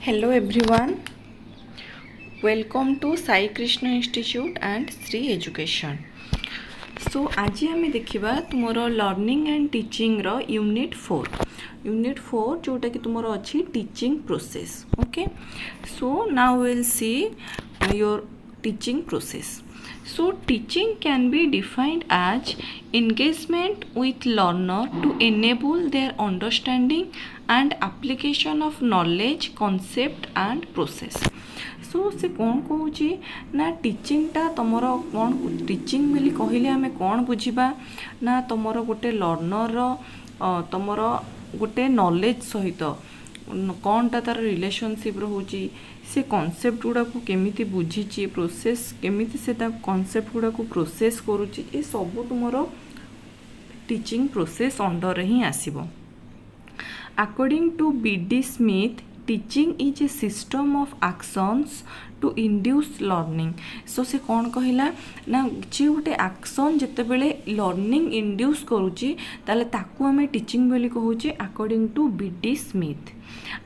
Hello everyone, welcome to SAIKRISHNA INSTITUte and Sri Education. So आज आम देखा तुमर लर्निंग एंड टीचिंग रो यूनिट 4 जोटा कि तुमर अच्छी teaching process. Okay, so now will see your teaching process. So teaching can be defined as engagement with learner to enable their understanding and application of knowledge, concept and process. So से कौन कहूँ ना teaching टा तुमर कौन teaching बोली कहले आमे कौन बुझिबा ना तुमर गोटे लर्नर तुमर गोटे नॉलेज सहित कौन टा तार रिलेशनशिप रोची से कॉन्सेप्ट गुड़ा को केमिति बुझीची प्रोसेस केमिति से कॉन्सेप्ट गुड़ा को प्रोसेस करूची ये सब तुमर टीचिंग प्रोसेस अंडर ही आसीबो. According to B.Ed Smith teaching is a system of actions to induce learning. So से कौन कहला ना जे गोटे एक्शन जिते बेले लर्निंग इंड्यूस करूची ताले ताकू आमे टीचिंग बोली कहूचे according to B.Ed Smith.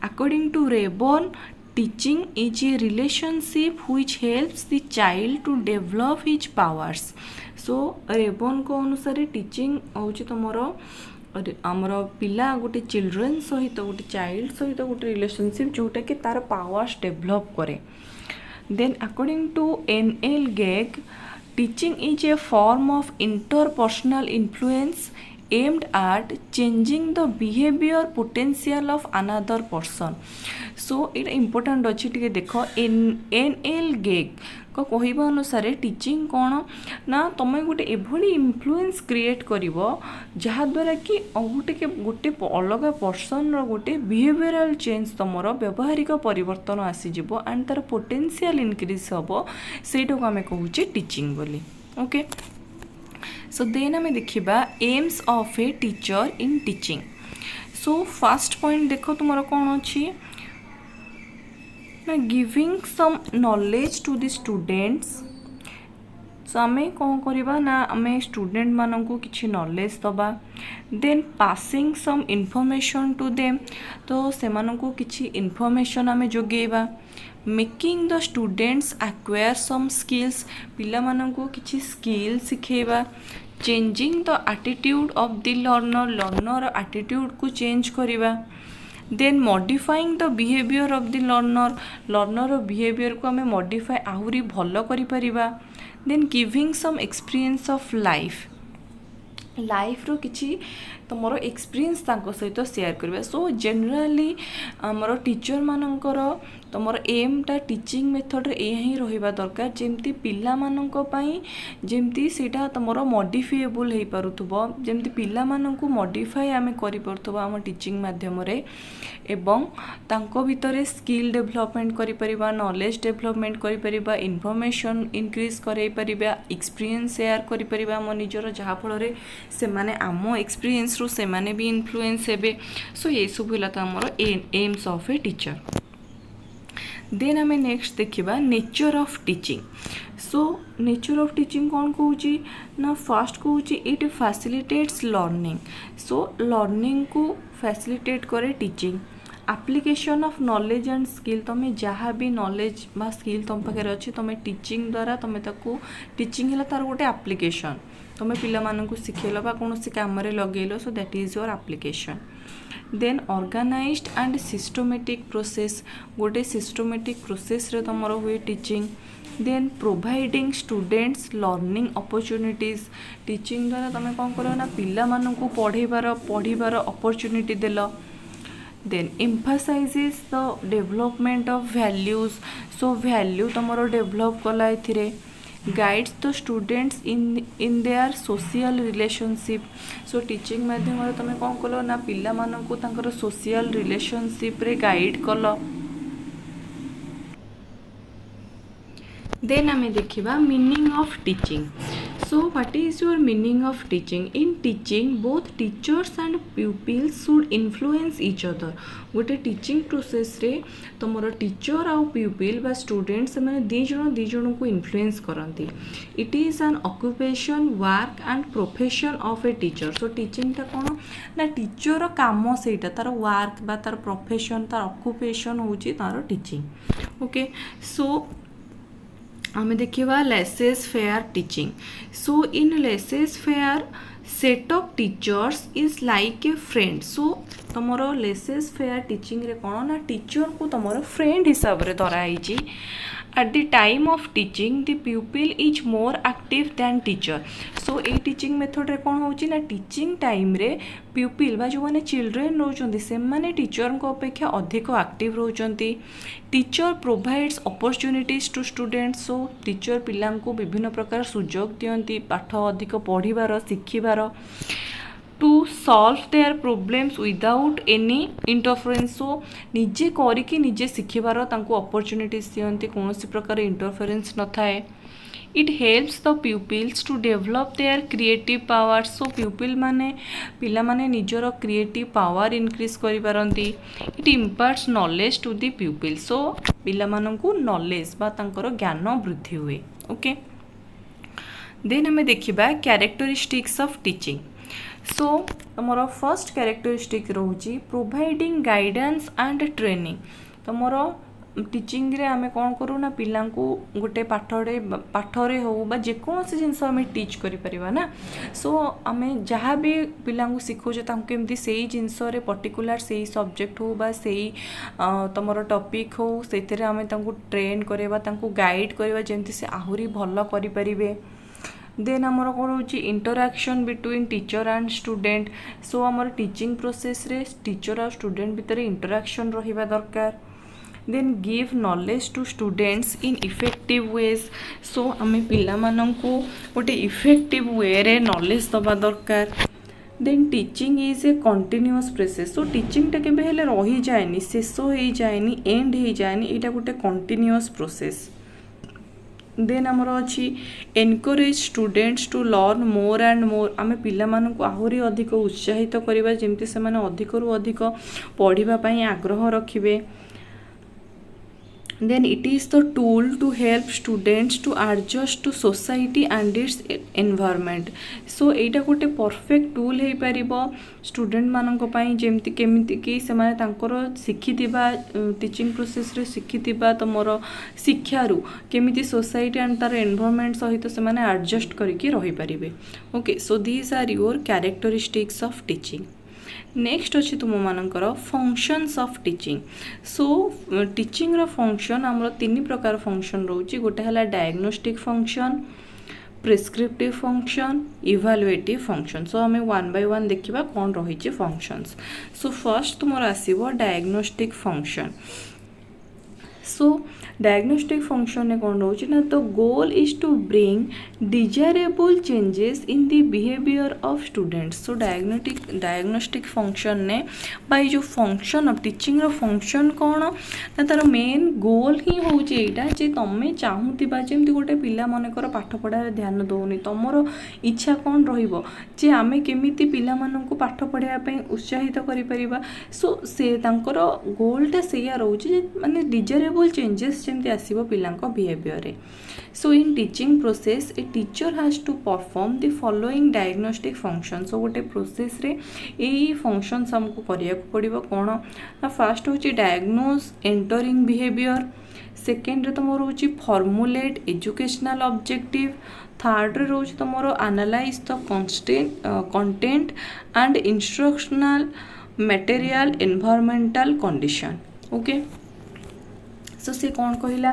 According to Ryburn teaching is a relationship which helps the child to develop his powers. So Ryburn को अनुसार टीचिंग हूँ तुमर आमर पिला गोटे चिल्ड्रेन सहित गोटे चाइल्ड सहित गोटे रिलेशनशिप जोटा कि तार पावर्स डेभलप करे. Then according to N.L. Gage teaching is a form of interpersonal influence aimed at changing the behavior potential of another person. So it important अच्छी टिके देखो N.L. गेग को कहवा अनुसार टीचिंग कौन ना तुम गोटे एभली इन्फ्लुएंस क्रिएट करिवो जहाद्वारा कि गोटे अलग पर्सन गोटे बिहेवियरल चेंज तुमर व्यवहारिक परिवर्तन आसीजिवो एंड तार पोटेंशियल इनक्रीज हम सेटा को आम कहूचे टीचिंग बोली. ओके, सो देन आम देखा aims of a teacher in teaching. So first point देख तुम कौन अच्छी ना giving some knowledge to the students. So आम कौन करवा ना आम स्टूडेंट मानक किसी नॉलेज दबा. Then passing some information to them तो से किसी इनफॉरमेशन आम जोगेबा. Making the students acquire some skills पिला मानक किसी स्किल सिखेबा. Changing the attitude of the learner attitude को चेंज करिबा. Then modifying the behaviour of the learner behaviour को आम मॉडिफाई आहुरी भल करि परिबा. Then giving some experience of life रो किछि तुमर एक्सपीरियंस तांको सहित शेयर करबा. सो जनरली आमर टीचर मानकर तुमर एम टा टीचिंग मेथड रे ही रहिबा दरकार जेमती पिला मानक पई जेमती सेटा तुमर मॉडिफाइएबल हे पारुथबो जेमती पिला मानक मॉडिफाई आमे करि परथबो हम टीचिंग माध्यम रे एवं तांको भितरे स्किल डेवलपमेंट करि परिबा नॉलेज डेवलपमेंट करि परिबा इन्फॉर्मेशन इंक्रीज करै परिबा एक्सपीरियंस शेयर करि परिबा हम निजर जहा फल रे से माने आम एक्सपीरियंस रो से माने भी इन्फ्लुएंस हेबे. सो ये सब होला त हमर aims of a teacher. Then आम नेक्स्ट देखा nature of teaching. So nature of teaching कौन कहूँ ना फर्स्ट कहूँ it facilitates learning. So learning को फैसिलिटेट करे teaching. Application of knowledge and skill तुम जहाँ भी नॉलेज बा स्किल तुम पाखे अच्छी तुम टीचिंग द्वारा तुम ताको टीचिंग है तार गोटे एप्लिकेशन तुम पिला मानकु शिखेल बा कौन काम लगेल. So that is your application. Then organised and systematic process गोटे सिस्टमेटिक प्रोसेस रे तुमर हुए teaching. Then providing students learning opportunities teaching द्वारा तुम कौन कर ना पिला मानकु पढ़ीबार अपॉर्चुनिटी देल. Then emphasises the development of values. So value तुमर डेवलप कला एथिरे. Guides the students in their social relationship. So teaching माध्यम तुम कौन कल ना पिला मानकु तांकर सोशल रिलेशनशिप रे गाइड कल. देन आम देखा meaning of teaching. So what is your meaning of teaching? In teaching, both teachers and pupils should influence each other. गोटे टीचिंग प्रोसेस रे तुमर टीचर आउ प्यूपिल बा स्टूडेंट से मैंने दी जन को इन्फ्लुएंस करती. It is an occupation work and profession of a teacher. So टीचिंगटा कौन ना टीचर काम सेटा तार वर्क बा तार प्रोफेशन तार ऑक्युपेशन होची तार टीचिंग. ओके सो आम देखा laissez faire teaching. So in laissez faire set of teachers is like a friend. So तुम लेसेस फेयर टीचिंग रे कौन ना टीचर को तुम फ्रेंड हिसाब से धराई. At the time of teaching, the pupil is more active than teacher. So ये teaching method रे कौन होची ना teaching time रे pupil बा जो माने children रोचंती से माने teacher को अपेक्षा अधिक active रोचंती. Teacher provides opportunities to students. So teacher पिलां को विभिन्न प्रकार सुजोग दियंती पाठ अधिक पढ़िबार शिखिबार. To solve their problems without any interference. So निजे करके निजे शिखिबार तांको अपॉर्चुनिटीज दियंती कौन प्रकार इंटरफेरेंस न थाए. It helps the pupils to develop their creative power. So pupil माने पिला माने निजर क्रिएटिव पावर इनक्रीज करि पारंती. It imparts knowledge to the pupil. So पिला मानंकु नॉलेज बा तांकर ज्ञान वृद्धि हुए. ओके देन हमें देखिबा कैरेक्टरिस्टिक्स ऑफ टीचिंग. सो तुमर फर्स्ट कैरेक्टरिस्टिक रोची प्रोवाइडिंग गाइडेंस एंड ट्रेनिंग. तुमर टीचिंग रे आमे कौन करूँ ना पिला गोटे पाठरे हो बा जेकोसी जिनस आम टीच करिपरिबा ना. सो आमे जहाँ भी पिला शिखोचे केमती से जिनस पर्टिकुलर से सब्जेक्ट हो बा से तुमर टॉपिक हो से आमे ट्रेन करवा गाइड करवा जेमती से आहुरी भल करिपरिबे. देन आमर कौन हो interaction between teacher and student. So आमर टीचिंग प्रोसेस रे टीचर और स्टूडेंट भितर इंटरैक्शन रहिबा दरकार. Then give knowledge to students in effective ways. So आम पिला मानंकु गोटे इफेक्टिव वे रे नॉलेज दबा दरकार. Then teaching is a continuous process. So टीचिंगटा केबे हेले रही जाएनी शेष हो जाएनी एंड हो जाएनी एटा गोटे कंटिन्यूअस प्रोसेस. देन आमर अच्छी encourage students to learn more and more. आम पिला मानक आहुरी अधिक उत्साहित करवा जेमती से माने अधिक रु अधिक पढ़िबा पई आग्रह रखिबे. then it is the tool to help students to adjust to society and its environment. so एटा गोटे परफेक्ट टूल हो पार स्टूडेंट मानक जेमती केमिति कि से माने तांकर शिखिथिबा टीचिंग प्रोसेस रे शिखिथिबा तमरो शिक्षारू केमिति सोसाइटी एंड तार एनवायरनमेंट सहित से माने एडजस्ट करके रही पारिबे. Okay so these are your characteristics of teaching. Next अच्छी तुम मानकर functions of teaching. So teaching रो फंक्शन आमर तीन प्रकार फंक्शन रोची. गोटे है diagnostic function, prescriptive function, evaluative function. So आम वन बाय वन देखा कौन रही फंक्शंस. सो फर्स्ट तुम आसव diagnostic function. So diagnostic function ने कौन रोचे ना तो goal is to bring desirable changes in the behaviour of students. So diagnostic function ने बाई जो फंक्शन ऑफ टीचिंग रो फंक्शन कौन ना तार मेन गोल ही होचे एटा जे तमे चाहूतिबा जेमति गोटे पिला मनकर पाठ पढ़ारे ध्यान दौनी तमरो इच्छा कौन रहिबो जे आमे केमिति पिला माननकु पाठ पढ़ाया पई उत्साहित करि परिबा. सो से तांकर गोलटा सेया रहउचे जे माने डिजायरेबल चेंजेस जेमती आसीबो पिलांक बिहेवियर रे. So in teaching process a teacher has to perform the following diagnostic function. So गोटे प्रोसेस रे एई फंक्शंस हमको करिया पड़िबो कोन ना फर्स्ट होची डायग्नोज एंटरिंग बिहेवियर, सेकेंड रे तुम रोची फॉर्मुलेट एजुकेशनल ऑब्जेक्टिव, थर्ड रे रोची तुम analyse the content and instructional material environmental condition. Okay so see कौन कहला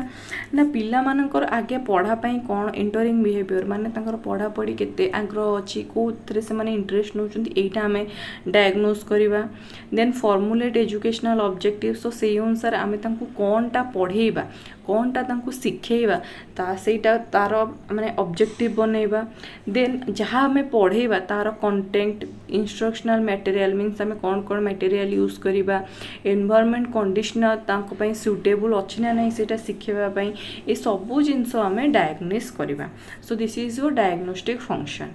ना पिला मानकर आगे पढ़ापाई कौन एंटरिंग बिहेवियर माने तांकर पढ़ा पढ़ी केते आग्रह अच्छी कोथरे से माने इंटरेस्ट नउचंती एटा आमे डायग्नोज करबा. Then formulate educational objective. So से अनुसार आमे तांको कोनटा पढ़ेबा कोनटा तांको सिखेबा ता सेटा तार माने ऑब्जेक्टिव बनेबा. देन जहाँ आमे पढ़ेबा तार कंटेंट इंस्ट्रक्शनल मटेरियल मीन्स आमे कौन कौन मटेरियल यूज करबा, एनवायरनमेंट कंडीशन तांको पई सुटेबल अछि ना नहीं सेटा शिखेबा पई ए सबु जिंस आमे डायग्नोस करबा। So this is your diagnostic function.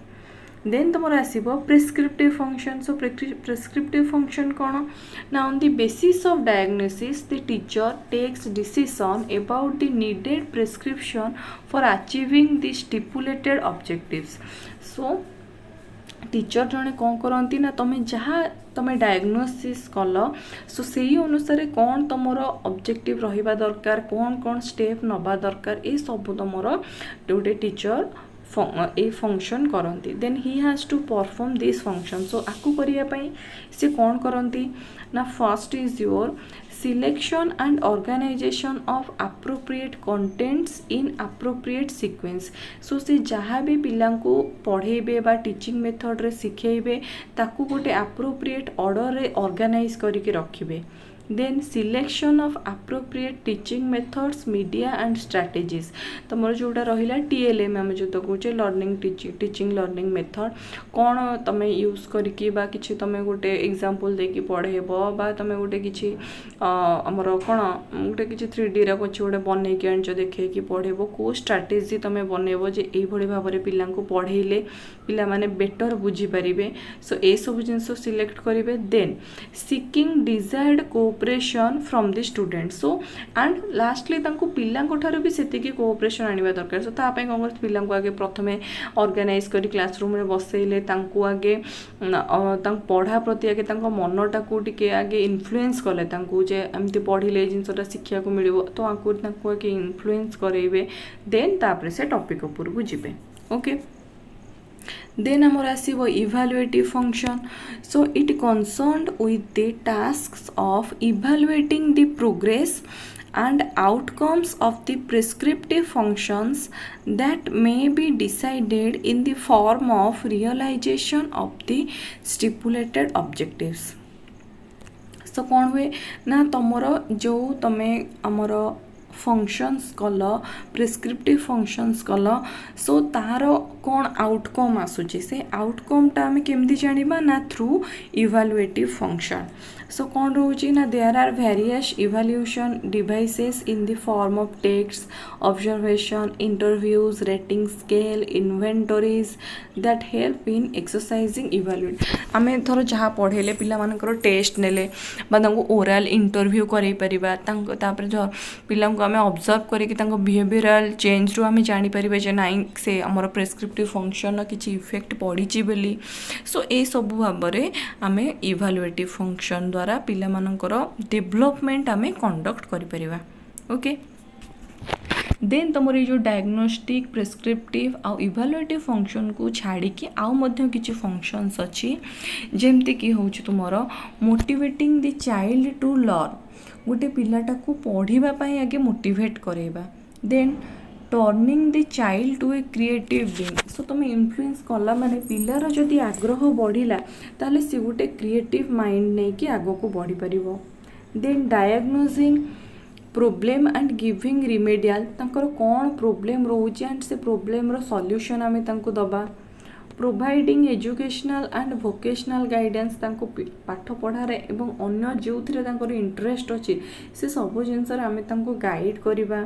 Then तुम आसो prescriptive function. So prescriptive function कौन ना on the basis of diagnosis the teacher takes decision about the needed prescription for achieving the stipulated objectives. So teacher जड़े कौन करती ना तुम जहाँ तुम डायग्नोसिस कल सो से अनुसार कौन तुम ऑब्जेक्टिव रहिबा दरकार कौन कौन स्टेप नबा दरकार ये सब तुम गोटे टीचर ए फंक्शन करती। Then he has to perform this function. So आपको करने से कौन करती ना first is your selection and organisation of appropriate contents in appropriate sequence. So से जहाँ भी पिला को पढ़ेबे बा टीचिंग मेथड रे सिखेबे ताकू गोटे एप्रोप्रिएट ऑर्डर रे ऑर्गेनाइज करके रखिबे। Then selection of appropriate teaching methods media and strategies. तुम जोटा रहा TLM आम जो तो कहे लर्निंग टीचिंग लर्निंग मेथड कौन तुम यूज करके बा किछि तुम गोटे एग्जांपल देकी पढ़ेब बा तुम गोटे किछि आमर कौन गोटे किछि 3D रे कुछ गोटे बनैकी आनिच देखैकी पढ़ेब को स्ट्रैटेजी तुम बनैब जे एई भली भाव में पिला को पढ़ेले पिला माने बेटर बुझी पारिबे। सो ए सब जिंस सिलेक्ट करेंगे। Then seeking desired cooperation from the student. So and lastly पिला भी सेतिकी कोऑपरेशन आनिबा दरकार। सो तापै कौन कर पिला को आगे प्रथमे ऑर्गेनाइज करी क्लासरूम रे बसैले तांको आगे पढ़ा प्रति आगे मनटा को टिके आगे इन्फ्लुएंस कले तांको जे एमती पढ़िले जिनसटा शिक्षा को मिलिबो तो आगे इन्फ्लुएंस करेबे। देन तापर से टॉपिक ऊपर को जिबे। ओके देन आमर आसीबो evaluative function. So it concerned with the tasks of evaluating the progress and outcomes of the prescriptive functions that may be decided in the form of realization of the stipulated objectives. So कौन हुए ना तुमरो जो तमे आमर functions कल prescriptive functions कल सो तार कौन आउटकम आसूची से आउटकमटा आम केमती जानिबा ना थ्रू इवैल्यूएटिव फंक्शन। सो कौन रोची ना there are various evaluation devices in the form of text observation interviews rating scale inventories that help in exercising evaluate. आम थर जहाँ पढ़ेले पिला मानकर टेस्ट नेले बा ओराल इंटरव्यू करई परिबा तापर पिला को आम ऑब्जर्व करके बिहेवियरल चेंज रू आम जापर जे नाई से आमर प्रेस्क्रिप्टिव फंक्शन किसी इफेक्ट पड़ी बोली। सो ये सब भाव में आम इवैल्यूएटिव फंक्शन द्वारा पिला मानकर डेवलपमेंट आम कंडक्ट करिपरिबा। ओके देन तुम ये जो डायग्नोस्टिक प्रेस्क्रिप्टिव आ इवैल्यूएटिव फंक्शन को छाड़ी कि आउ मध्य किछि फंक्शंस अच्छी जेमती कि हूँ तुम motivating the child to learn गोटे पिलाटा को पढ़िबा पई आगे मोटिवेट करेबा। Then turning the child to a creative being. So तुम इन्फ्लुएंस कला माने पिलार जदि आग्रह बढ़िला ताले से गोटे क्रिएटिव माइंड नहीं कि आगो को बढ़ी परिबो। Then diagnosing problem and giving remedial तांकर कौन प्रोब्लेम रोचे एंड से प्रोब्लेम रो सॉल्यूशन आमे तांको दबा। Providing educational and vocational guidance तांको पाठ पढ़ारे एवं अन्य जो थिरे तांकर इंटरेस्ट अछि से सब जिनस आमे तांको गाइड करिबा।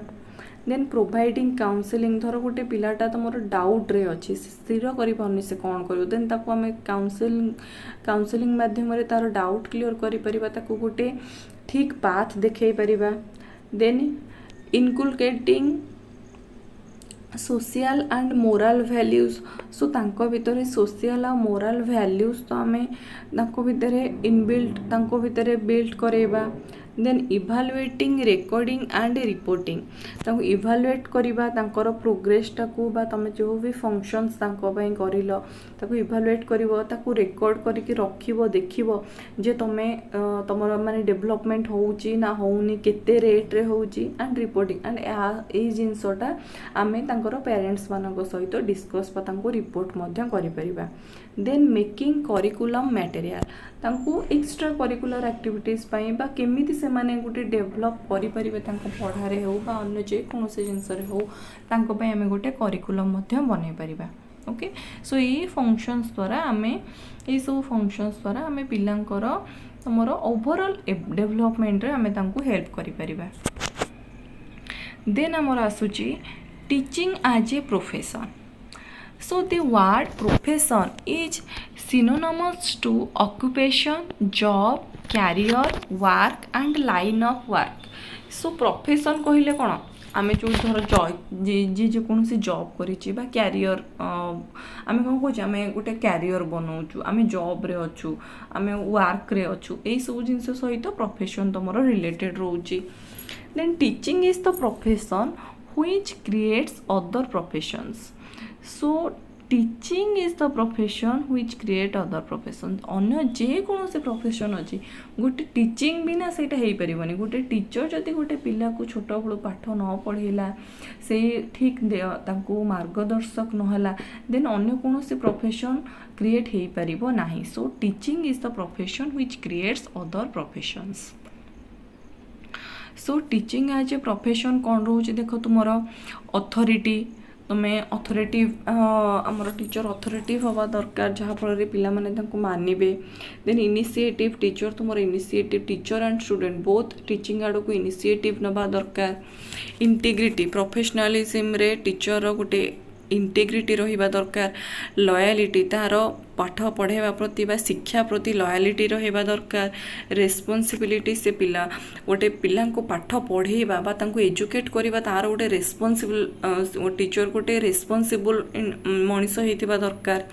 देन प्रोवाइडिंग काउंसलिंग धर गोटे पिलाटा तुम डाउट रे अच्छी स्थिर कर से कौन कर देन ताको आमे काउंसलिंग माध्यम रे तार डाउट क्लियर करि परिबा ताको गोटे ठीक पाथ देखै परिबा। Then inculcating social and moral values. So तांको भितर सोशल आ मोराल वैल्यूज तो आमे तांको भितर इनबिल्ट तांको भितर बिल्ड करेबा। Then evaluating recording and reporting तांको इवैल्यूएट करबा तांकर प्रोग्रेसटा को बा तमे जो भी फंक्शंस तांको पई करिलो ताको इवैल्यूएट करबो ताको रिकॉर्ड करके रखिबो देखिबो जे तमे तमर माने डेवलपमेंट होउची ना होउनी केते रेट रे होउची एंड रिपोर्टिंग एंड ए जिंसटा आमे तांकर पेरेंट्स मानको सहित डिस्कस बा तांको रिपोर्ट मध्य करि परिबा। देन मेकिंग करिकुलम मटेरियल तांको एक्स्ट्रा करिकुलर एक्टिविटीज पई बा केमिति से माने गोटे डेवलप करि परिबे तांको पढ़ारे हो बा अन्य जे कोनोसे जिंस रे हो तांको पई आमे गोटे करिकुलम मध्य बनै परिबा। ओके सो ये फंक्शंस द्वारा आमे ये सब फंक्शंस द्वारा आमे पिलांकर हमर ओवरऑल डेवलपमेंट रे आमे तांको हेल्प करि परिबा। देन आमर आसुची teaching as a profession. So the word profession is synonymous to occupation, job, career, work and line of work. So profession कहले कौन आमे जो धर जी जेकोसी जॉब करिछि बा कैरियर आमे कौन कहूँ आमे गोटे कैरियर बनाऊँ आमे जॉब रे अच्छु आमे वर्क रे अच्छु यही सब जिनस सहित प्रोफेशन तुम रिलेटेड रोची. Then teaching is the profession which creates other professions. So teaching is the profession which create other professions. अन्य जेकोसी प्रोफेशन अच्छी गोटे टीचिंग बिना सेटा हो पारिबनी. गोटे टीचर जदि गोटे पिला को छोट बड़ू पाठ न पढ़ेला से ठीक तांको मार्गदर्शक नहला देन अन्य कोनोसी प्रोफेशन क्रिएट हो पारिबो नाही. So teaching is the profession which creates other professions. So teaching as a profession कौन रोचे देख तुमर अथॉरिटी तुम्हें अथॉरिटिव आमर टीचर अथॉरिटिव हवा दरकार जहाँफल पिला माने तांको मानिबे. देन इनिशिएटिव टीचर तुमर initiative teacher and student both teaching आड़ को इनिशिएटिव नबा दरकार. इंटीग्रिटी प्रोफेशनलिज्म रे टीचर गोटे इंटीग्रिटी रहिबा दरकार. लॉयलिटी तार पाठ पढ़ाइबा प्रति बा शिक्षा प्रति लॉयलिटी रहिबा दरकार. रेस्पॉन्सिबिलिटी से पिला गोटे पिला को पाठ पढ़ाइबा बा तांको एजुकेट करिबा तार गोटे रेस्पॉन्सिबल टीचर गोटे रेस्पॉन्सिबल मनीष होइतिबा दरकार.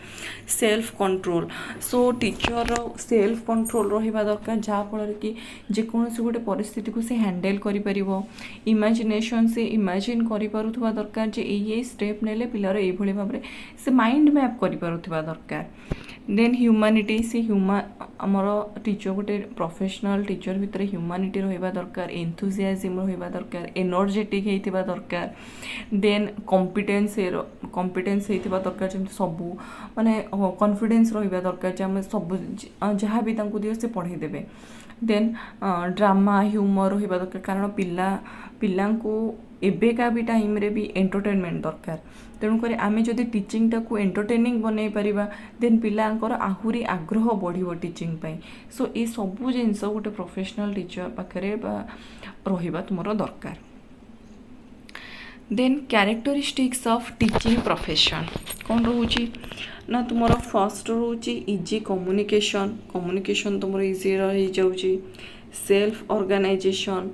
Self control so teacher self control रहिबा दरकार जहाँ फल कि जेकोसी गोटे परिस्थिति को से हैंडल करि परिबो. इमेजिनेशन से इमेजिन करि पारुथबा दरकार जे एई स्टेप नेले पिलार एई भली भाबरे से माइंड मैप करि पारुथबा दरकार. देन ह्यूमानिटी से आमर टीचर गोटे प्रोफेशनल टीचर भितर ह्यूमानिटी रहिबा दरकार. एंथुजियाज्म रहिबा दरकार. एनर्जेटिक हेतिबा दरकार. देन कॉम्पिटेंस हेतिबा दरकार जेमति सबु माने कॉन्फिडेंस रहिबा दरकार जे हम सब जहाँ भी तांको दियो से पढ़ाई देबे. देन ड्रामा ह्यूमर रहिबा दरकार कारण पिलांको एबेका भी टाइम रे भी एंटरटेनमेंट दरकार. तेणुक आमे जदि टीचिंग टाको एंटरटेनिंग बनई पारिबा देन पिलांकर आहुरी आग्रह बढ़िबो टीचिंग पई. सो ए सबु जिनस गोटे प्रोफेशनल टीचर पाखरे रहिबा तुमरो दरकार. Then characteristics of teaching profession कौन रोची ना तुमरो फर्स्ट रोची इजी कम्युनिकेशन तुमरो इजी रही जाउची. Self organisation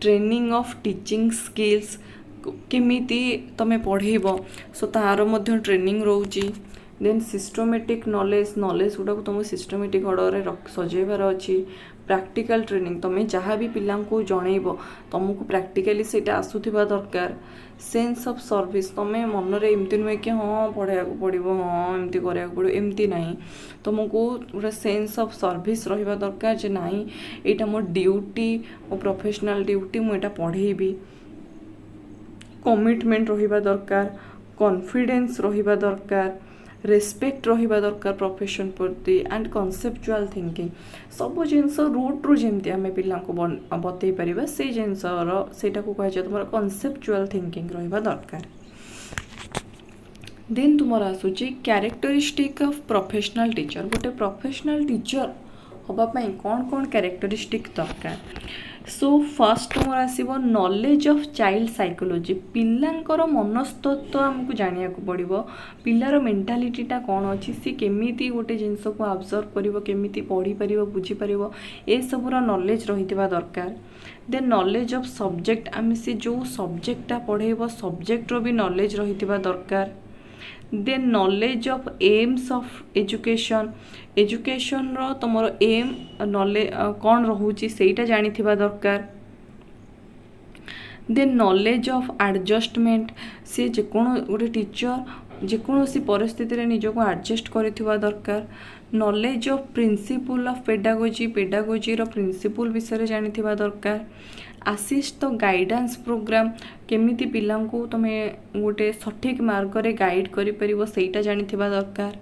training of teaching skills केमिति तमे पढ़ेब सो तार मध्य ट्रेनिंग रोची. देन सिस्टमेटिक नॉलेज गुड़ा तुम सिस्टमेटिक ऑर्डर सजेबार अच्छी. प्रैक्टिकल ट्रेनिंग तुम्हें जहाँ भी पिला को जनइब तुमको प्रैक्टिकली से आसूबा दरकार. सेंस ऑफ सर्विस तुम्हें मन रे एमती नुहे कि हाँ पढ़ाया पड़ो हाँ एमती कराया पड़ो एमती ना तुमको गोटे सेंस ऑफ सर्विस रहिबा दरकार जे नहीं यहाँ मो ड्यूटी मो प्रोफेशनल ड्यूटी मुझे पढ़ेबी. कमिटमेंट रहिबा दरकार. कॉन्फिडेंस रहिबा दरकार. रेस्पेक्ट रहिबा दरकार प्रोफेशन प्रति एंड कॉन्सेप्चुअल थिंकिंग सब जिनस रूट रू जमती आम पिला बतई पार से जिनसर सेटा को कह तुम कॉन्सेप्चुअल थिंकिंग रहिबा दरकार. देन तुम आसूची कैरेक्टरिस्टिक ऑफ प्रोफेशनल टीचर. गोटे प्रोफेशनल टीचर होगापाई कौन कौन कैरेक्टरिस्टिक दरकार. सो फर्स्ट तुम आसो नॉलेज ऑफ चाइल्ड साइकोलॉजी. पिलांकर मनस्तत्व आमको जानिया को पड़ो. पिलार मेंटालिटीटा कौन अच्छी सी केमिति गोटे जिनस को ऑब्जर्व करिवो केमिति पढ़ी पारिबो बुझी पारिबो ए सबुरा नॉलेज रहितिबा दरकार. देन नॉलेज ऑफ सब्जेक्ट आम से जो सब्जेक्टटा पढ़ेबो सब्जेक्ट रो भी नॉलेज रहितिबा दरकार. Then knowledge of aims of education रो तुमर एम नॉलेज कौन रोचे सेटा जानी थिबा दरकार. देन नॉलेज ऑफ एडजस्टमेंट से गोटे टीचर जेकोसी परिस्थिति रे निजको एडजस्ट करिथिबा दरकार. Knowledge of principle of pedagogy रो प्रिंसिपल विषय जानी थिबा दरकार. आसिस्ट द गाइडेंस प्रोग्राम केमिति पिला को तुम गोटे सठिक मार्ग रे गाइड करि परिबो सेटा जानी थिबा दरकार.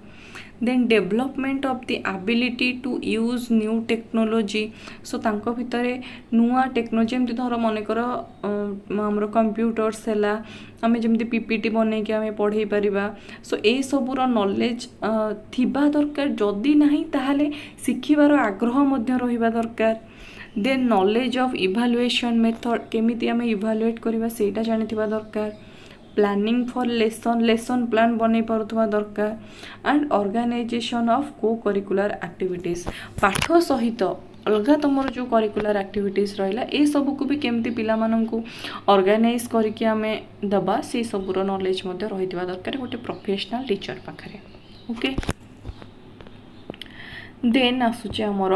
Then development of the ability to use new technology so तांको भितरे नुआ टेक्नोलॉजी एमती धर मनकर हमर कंप्यूटर्स हैला आमे जेमती पीपीटी बनै कि आमे पढ़ै परिबा. सो ए सबुर नॉलेज थिबा दरकार. जदि नाही ताहाले शिखिबार आग्रह मध्य रहिबा दरकार. Then knowledge of evaluation method केमिति आमे इवालुएट करबा सेटा जानिथिबा दरकार प्लानिंग फॉर लेसन प्लान बनै पारुथबा दरकार एंड ऑर्गेनाइजेशन ऑफ को करिकुलर एक्टिविटीज पाठ सहित अलगा तुमर जो करिकुलर एक्टिविटीज रहिला ए सब को भी केमती पिला माननकु ऑर्गेनाइज करके आमे दबा से सबुर नॉलेज मध्ये रहितबा दरकार गोटे प्रोफेशनल टीचर पाखरे ओके देन आसुचे हमर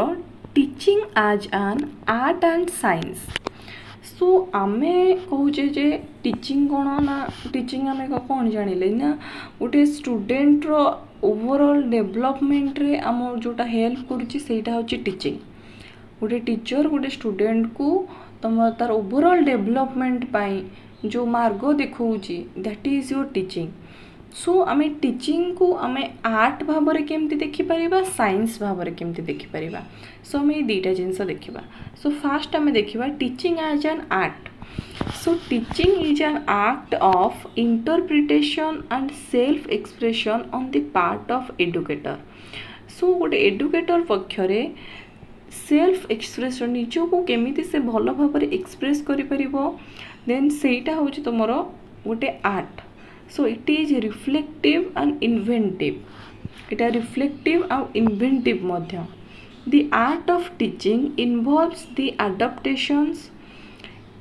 teaching as an art and science so आमे कहूचे जे टीचिंग कोण ना टीचिंग आमे कोन जानिले ना गोटे स्टूडेंट रो ओवरऑल डेवलपमेंट रे आम जोटा हेल्प करूची सेटा होची टीचिंग गोटे टीचर गोटे स्टूडेंट को तुम तार ओवरऑल डेवलपमेंट पाई जो मार्ग देखौची that is your teaching so आमे टीचिंग को आमे आर्ट भाव रे केमती देखि परिबा साइंस भाव रे केमती देखि परिबा सो आमे दीटा जिंस देखिबा सो फास्ट आमे देखिबा teaching as an art so teaching is an act of interpretation and self expression on the part of educator so गोटे एडुकेटर पक्षरे सेल्फ एक्सप्रेशन निजको केमिति से भल भाव रे एक्सप्रेस करि परिबो देन सेटा होची तमरो गोटे art so it is reflective and inventive इटा रिफ्लेक्टिव और inventive Madhya the art of teaching involves the adaptations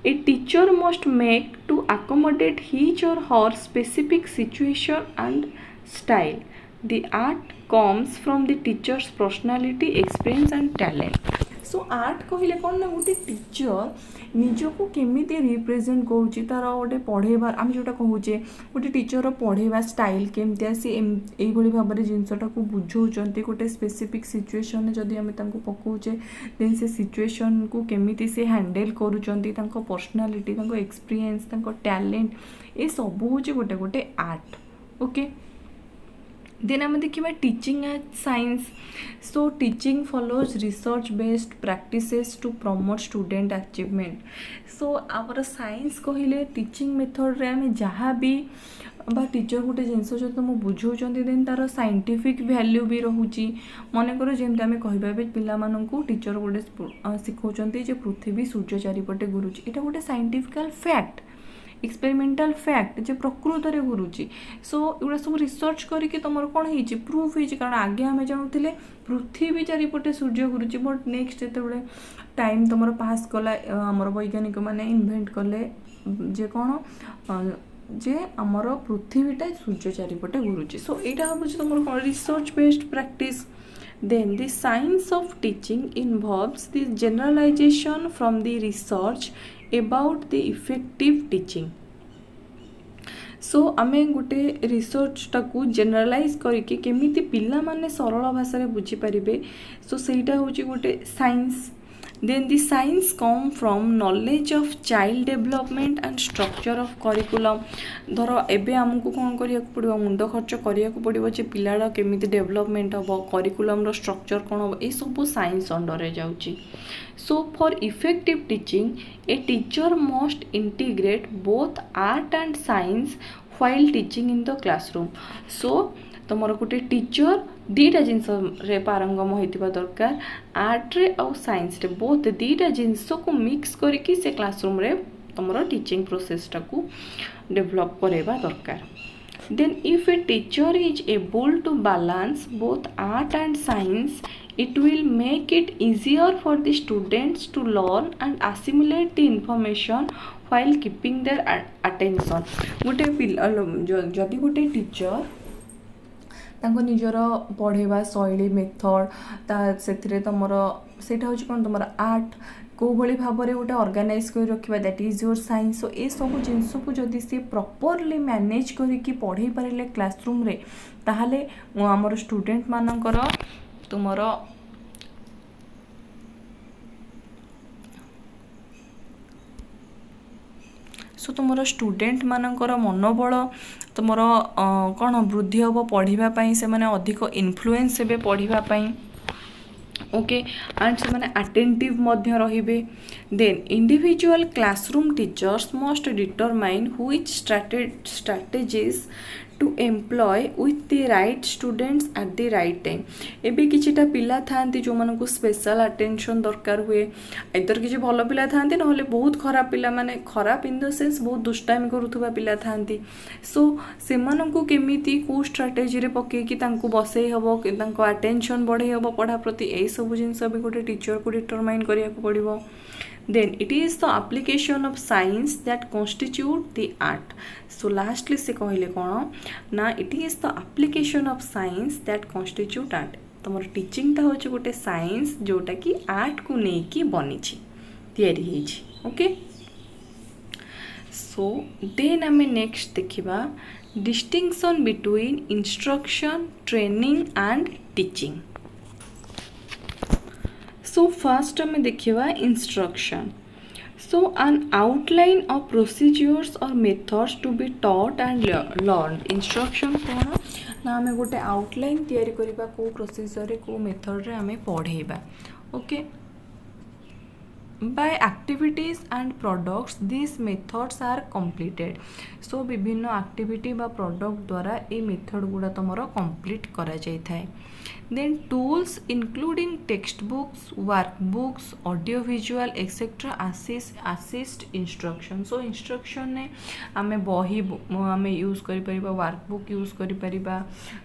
a teacher must make to accommodate his or her specific situation and style the art comes from the teacher's personality experience and talent so art कहले कौन ना गोटे teacher निजको केमिति represent करूची तार गोटे पढ़ेबार आम जोटा कहूचे गोटे टीचर पढ़ेबा स्टाइल केमती आसी एई भली भाव में जिनसटा को बुझौचंती गोटे स्पेसिफिक सिचुएशन में जदि आम तांको पकाउचे देन से सिचुएशन को केमिति से हैंडल करूचंती तांको पर्सनालिटी तांको एक्सपीरियंस तांको टैलेंट ए सब होची गोटे गोटे आर्ट ओके देन आम देखिबा teaching as science so teaching follows research based practices to promote student achievement so आमर साइंस कहले टीचिंग मेथड रे आम जहाँ भी बा टीचर गोटे जिनस जो तुम बुझाऊँ देन तार साइंटिफिक वैल्यू भी रोचे मनकर जमी आम कह पिला टीचर गोटे शिखाऊँ जे पृथ्वी सूर्य चारिपटे घूरुची यहाँ गोटे साइंटिफिकल फैक्ट एक्सपेरिमेंटल फैक्ट जे प्रकृत रे घूरुची सो एगुड़ा सब रिसर्च करके तुम कौन हो प्रूफ हो कारण आगे आम जानूले पृथ्वी चारिपटे सूर्य घूरुची बट नेक्स्ट जो टाइम तुम पास कला आमर वैज्ञानिक मैंने इन्वेंट कले जे कौन जे आमर पृथ्वीटा सूर्य चारिपटे घूरुची सो यहाँ हूँ तुम कौन research based practice then the science of teaching involves the generalization from the research about the effective teaching सो आमे गोटे रिसर्च टाकू जनरलाइज करके केमिति पिला माने सरल भाषा रे बुझी परिबे सो सेटा होची गोटे science then the science come from knowledge of child development and structure of curriculum धर एबे हमको कौन करिया पड़ो मुंड खर्च करिया पड़ो जे पिलाड़ा केमिति डेवलपमेंट हम करिकुलम रो स्ट्रक्चर कौन हम ये सब साइंस अंडर रे जाउची so for effective teaching a teacher must integrate both art and science while teaching in the classroom so तुमर गोटे टीचर दीटा जिनस रे पारंगम होइतिबा दरकार आर्ट रे और साइंस रे बोथ दीटा जिनस को मिक्स करके से क्लासरूम रे तुमर टीचिंग प्रोसेस टाकू डेवलप करेबा दरकार then if a teacher is able to balance both art and science it will make it easier for the students to learn and assimilate the information while keeping their attention गोटे जदि गोटे teacher तांको निजर पढ़ेबा शैली method ता सेथिरे तमर सेटा होची कोन तमर आर्ट को भली भाव में गोटे ऑर्गेनाइज कर रखा that is your science so ये सब जिनस को जदि सी प्रॉपर्ली मैनेज करके पढ़े पारे क्लासरूम रे ताहले हमर स्टूडेंट मानकर तुमर सो तुमर स्टूडेंट मानकर मनोबल तुमर कौन वृद्धि हम पढ़ाई से माने अधिक इन्फ्लुएंस हे पढ़ाई ओके एंड से माने अटेंटिव मध्य रहिबे then individual classroom teachers must determine which strategies to employ with the right students at the right time. एबे किछिटा पिला थांती जो मानकु स्पेशल अटेंशन दरकार हुए, इधर किछि भल पिला थांती नहले बहुत खराब पिला माने खराब इन द सेंस बहुत दुष्टाइम करूथुबा पिला थांती। सो सेमानकु केमिति को स्ट्रेटेजी रे पके कि तांकु बसई हबो कि तांको अटेंशन बढ़ई हबो पढ़ा प्रति एई सब जिंस भी गोटे टीचर को डिटरमाइन करिया को पड़िबो। Then it is the application of science that constitute the art. So lastly से कहले कौन ना it is the application of science that constitute art. तमर टीचिंग ता होचे गोटे साइंस जोटा कि आर्ट को नहीं कि बनी छी तैयारी ही छी। ओके सो देन आमे नेक्स्ट देखिबा distinction between instruction training and teaching. So first हमें देखिए instruction. So an outline of procedures or methods to be taught and learned. Instruction कौन ना हमें गोटे outline तैयारी करिबा को procedure को method रे हमें पढ़ेबा। Okay. By activities and products these methods are completed. So विभिन्न activity बा product द्वारा ये method गुड़ा तमरो complete करा जाय थाए। Then tools including textbooks, workbooks, audio visual etc. assist instruction. So instruction ने आमे बही आमे यूज करि परिबा, वर्कबुक यूज करि परिबा,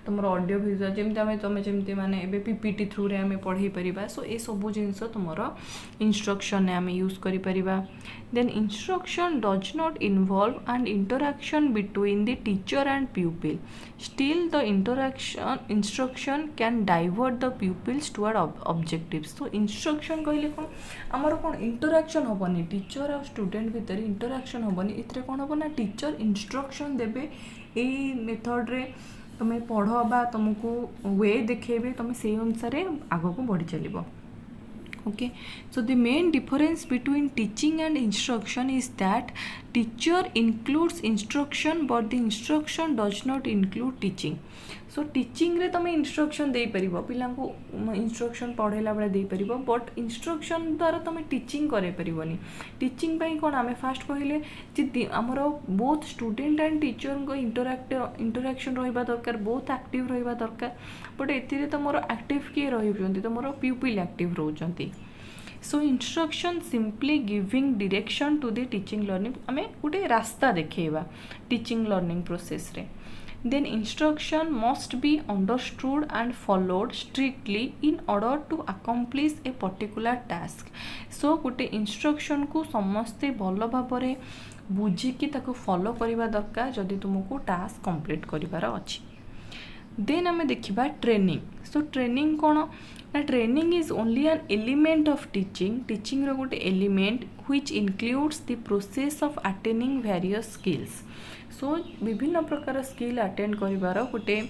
तमरो ऑडियो विजुअल जेमते आमे तमे जेमते माने एबे पीपीटी थ्रू रे आमे पढ़ी परिबा। सो ए सब जिंस तमरो इंस्ट्रक्शन ने आमे यूज करि परिबा। Then instruction does not involve an interaction between the teacher and pupil. Still the instruction can divert the pupils toward objectives. So instruction कहले कोन हमर कोन इंटरैक्शन होबनी टीचर और स्टूडेंट भीतर इंटरैक्शन होबनी इतरे कोन होबो ना टीचर इंस्ट्रक्शन देबे ए मेथड रे तमे पढ़ो बा तुमको वे देखेबे तमे सेही अनुसार आगो को बढ़ी चलिबो। Okay, so the main difference between teaching and instruction is that teacher includes instruction but the instruction does not include teaching. So teaching रे तमे instruction दे परिबो पिला को instruction पढ़ेला बेला दे परिबो but instruction द्वारा तमे teaching करे परिबोनी। teaching पई कोन आमे फर्स्ट कहिले जे हमरो both student and teacher को interaction रहिबा दरकार, both active रहिबा दरकार, but एतिरे तमरो active के रहिबोंती तमरो pupil active रहउचंती। So instruction simply giving direction to the teaching learning आमे गोटे रास्ता देखेबा टीचिंग लर्निंग प्रोसेस रे। Then instruction must be understood and followed strictly in order to accomplish a particular task. So गोटे इंस्ट्रक्शन को समस्ते भल भाव में बुझिकी ताको फॉलो करबा दरकार जदि तुमको टास्क कंप्लीट करिवार अछि। देन आमे देखिबा ट्रेनिंग। सो ट्रेनिंग कोन ना training is only an element of teaching. Teaching रो गोटे element which includes the process of attaining various skills. So विभिन्न प्रकार स्किल अटेंड करिवार गोटे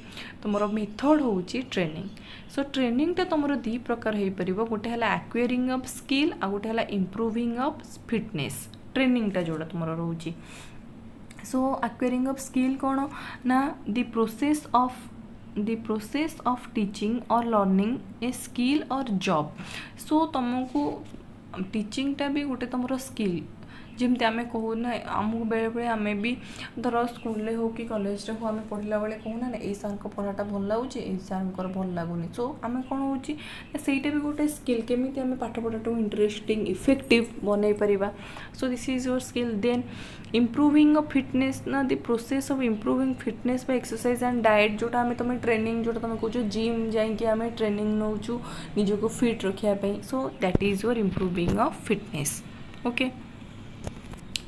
तुमरो मेथड होउची ट्रेनिंग। सो ट्रेनिंग ता तुमरो दी प्रकार हेई परिबो, गोटे हला एक्वायरिंग ऑफ स्किल आ गोटे हला इंप्रूविंग ऑफ फिटनेस। ट्रेनिंग ता जोड़ा तुमरो रहउची। सो एक्वायरिंग ऑफ स्किल कोन ना the process of teaching or learning a skill or job. So तुमको टीचिंग टा भी गोटे तुम स्किल जमती आम कहू ना आमको बेले बेले आम भी धर स्कूल हो कि कॉलेज हो आम पढ़ला बेले कहूना ना ये सार पढ़ाटा भल लगुच ये सार भल लगुनि। सो आम कौन होटा भी गोटे स्किल केमी आम पाठ पढ़ाटा इंटरेस्टिंग इफेक्टिव बनई पार। So this is your skill. Then improving of fitness ना the process of improving fitness by exercise and diet जोटा आम तुम ट्रेनिंग जोटा तुम कहो जिम जाइए आम ट्रेनिंग नौचु निजको फिट रखापी। So that is your improving of fitness. Okay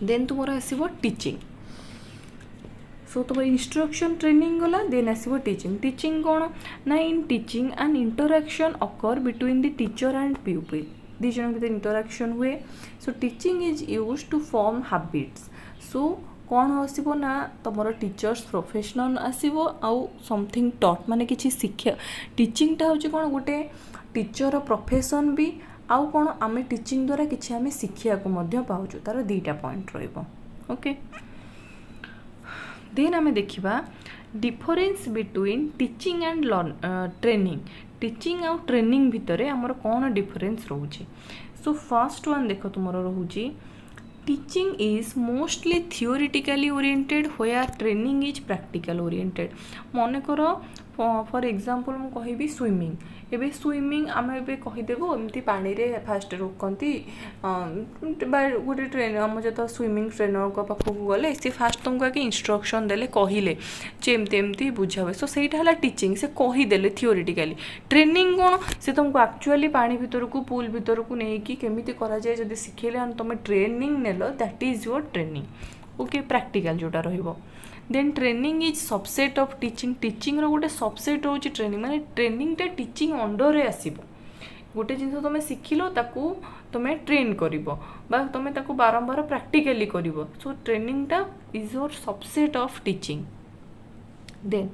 then तुम आसो टीचिंग। सो तुम इंस्ट्रक्शन ट्रेनिंग गला देन आसो टीचिंग। टीचिंग कौन ना in teaching and interaction occur between the teacher and pupil. दी जन भीतर इंटरैक्शन हुए। So teaching is used to form habits. So कौन आसो ना तुम टीचर्स प्रोफेशनल आसो आउ समथिंग टॉट माने किसी शिक्षा। टीचिंगटा हूँ कौन गोटे टीचर प्रोफेशन भी आउ कौन आम टीचिंग द्वारा किसी आम शिक्षा को पाऊँ तार दीटा पॉइंट रहिबो। ओके देन आम देखिबा difference between teaching and training. Teaching आउ ट्रेनिंग भितर आमर कौन डिफरेंस रोचे। सो फर्स्ट वन देख तुम रोचे teaching is mostly theoretically oriented where training is practical oriented. मन कर फॉर एग्जांपल मु कहबी स्विमिंग एबे स्विमिंग आम ए कहीदेबू एमती पानी रे फास्ट रोकती गोटे ट्रेन आम जो स्विमिंग ट्रेनर को पाखक गले सी फास्ट तुमको आगे इंस्ट्रक्शन देले कहले जे एमती एमती बुझावे सो सेटा हला टीचिंग से कहीदेले थियोरिटिकली ट्रेनिंग कौन से तुमको एक्चुअली पानी भितर को पूल भितर को नहीं केमिति करा जाए जदि शिखेले तुम ट्रेनिंग नेलो that is your training okay practical जोटा रहिबो then training is subset of teaching teaching रो गोटे सबसेट होची ट्रेनिंग माने ट्रेनिंग टा टीचिंग अंडर रे आसीबो गोटे जिनस तुम शिखिलो ताकू तुम ट्रेन करिवो बा तुम ताकू बारंबार प्रैक्टिकली करिवो सो ट्रेनिंग टा is your subset of teaching then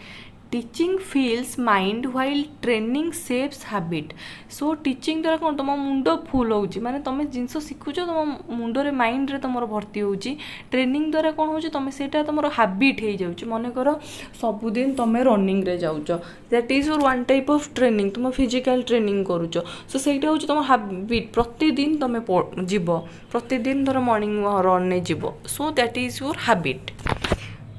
teaching fills mind while training shapes habit so teaching द्वारा कौन तुम मुंड फुल होउची माने तुम जिनस शिखुछ तुम मुंडरे माइंड रे तुमर भर्ती होउची ट्रेनिंग द्वारा कौन होउची तुम सेटा तुमर हैबिट हे जाउची माने कर सबुदिन तुम रनिंग रे जाउछ that is your one type of training तुम फिजिकल ट्रेनिंग करूछ सो सेटा होउची तुम हैबिट प्रतिदिन तुम जीव प्रतिदिन धर मॉर्निंग रन ने जीव सो that is your habit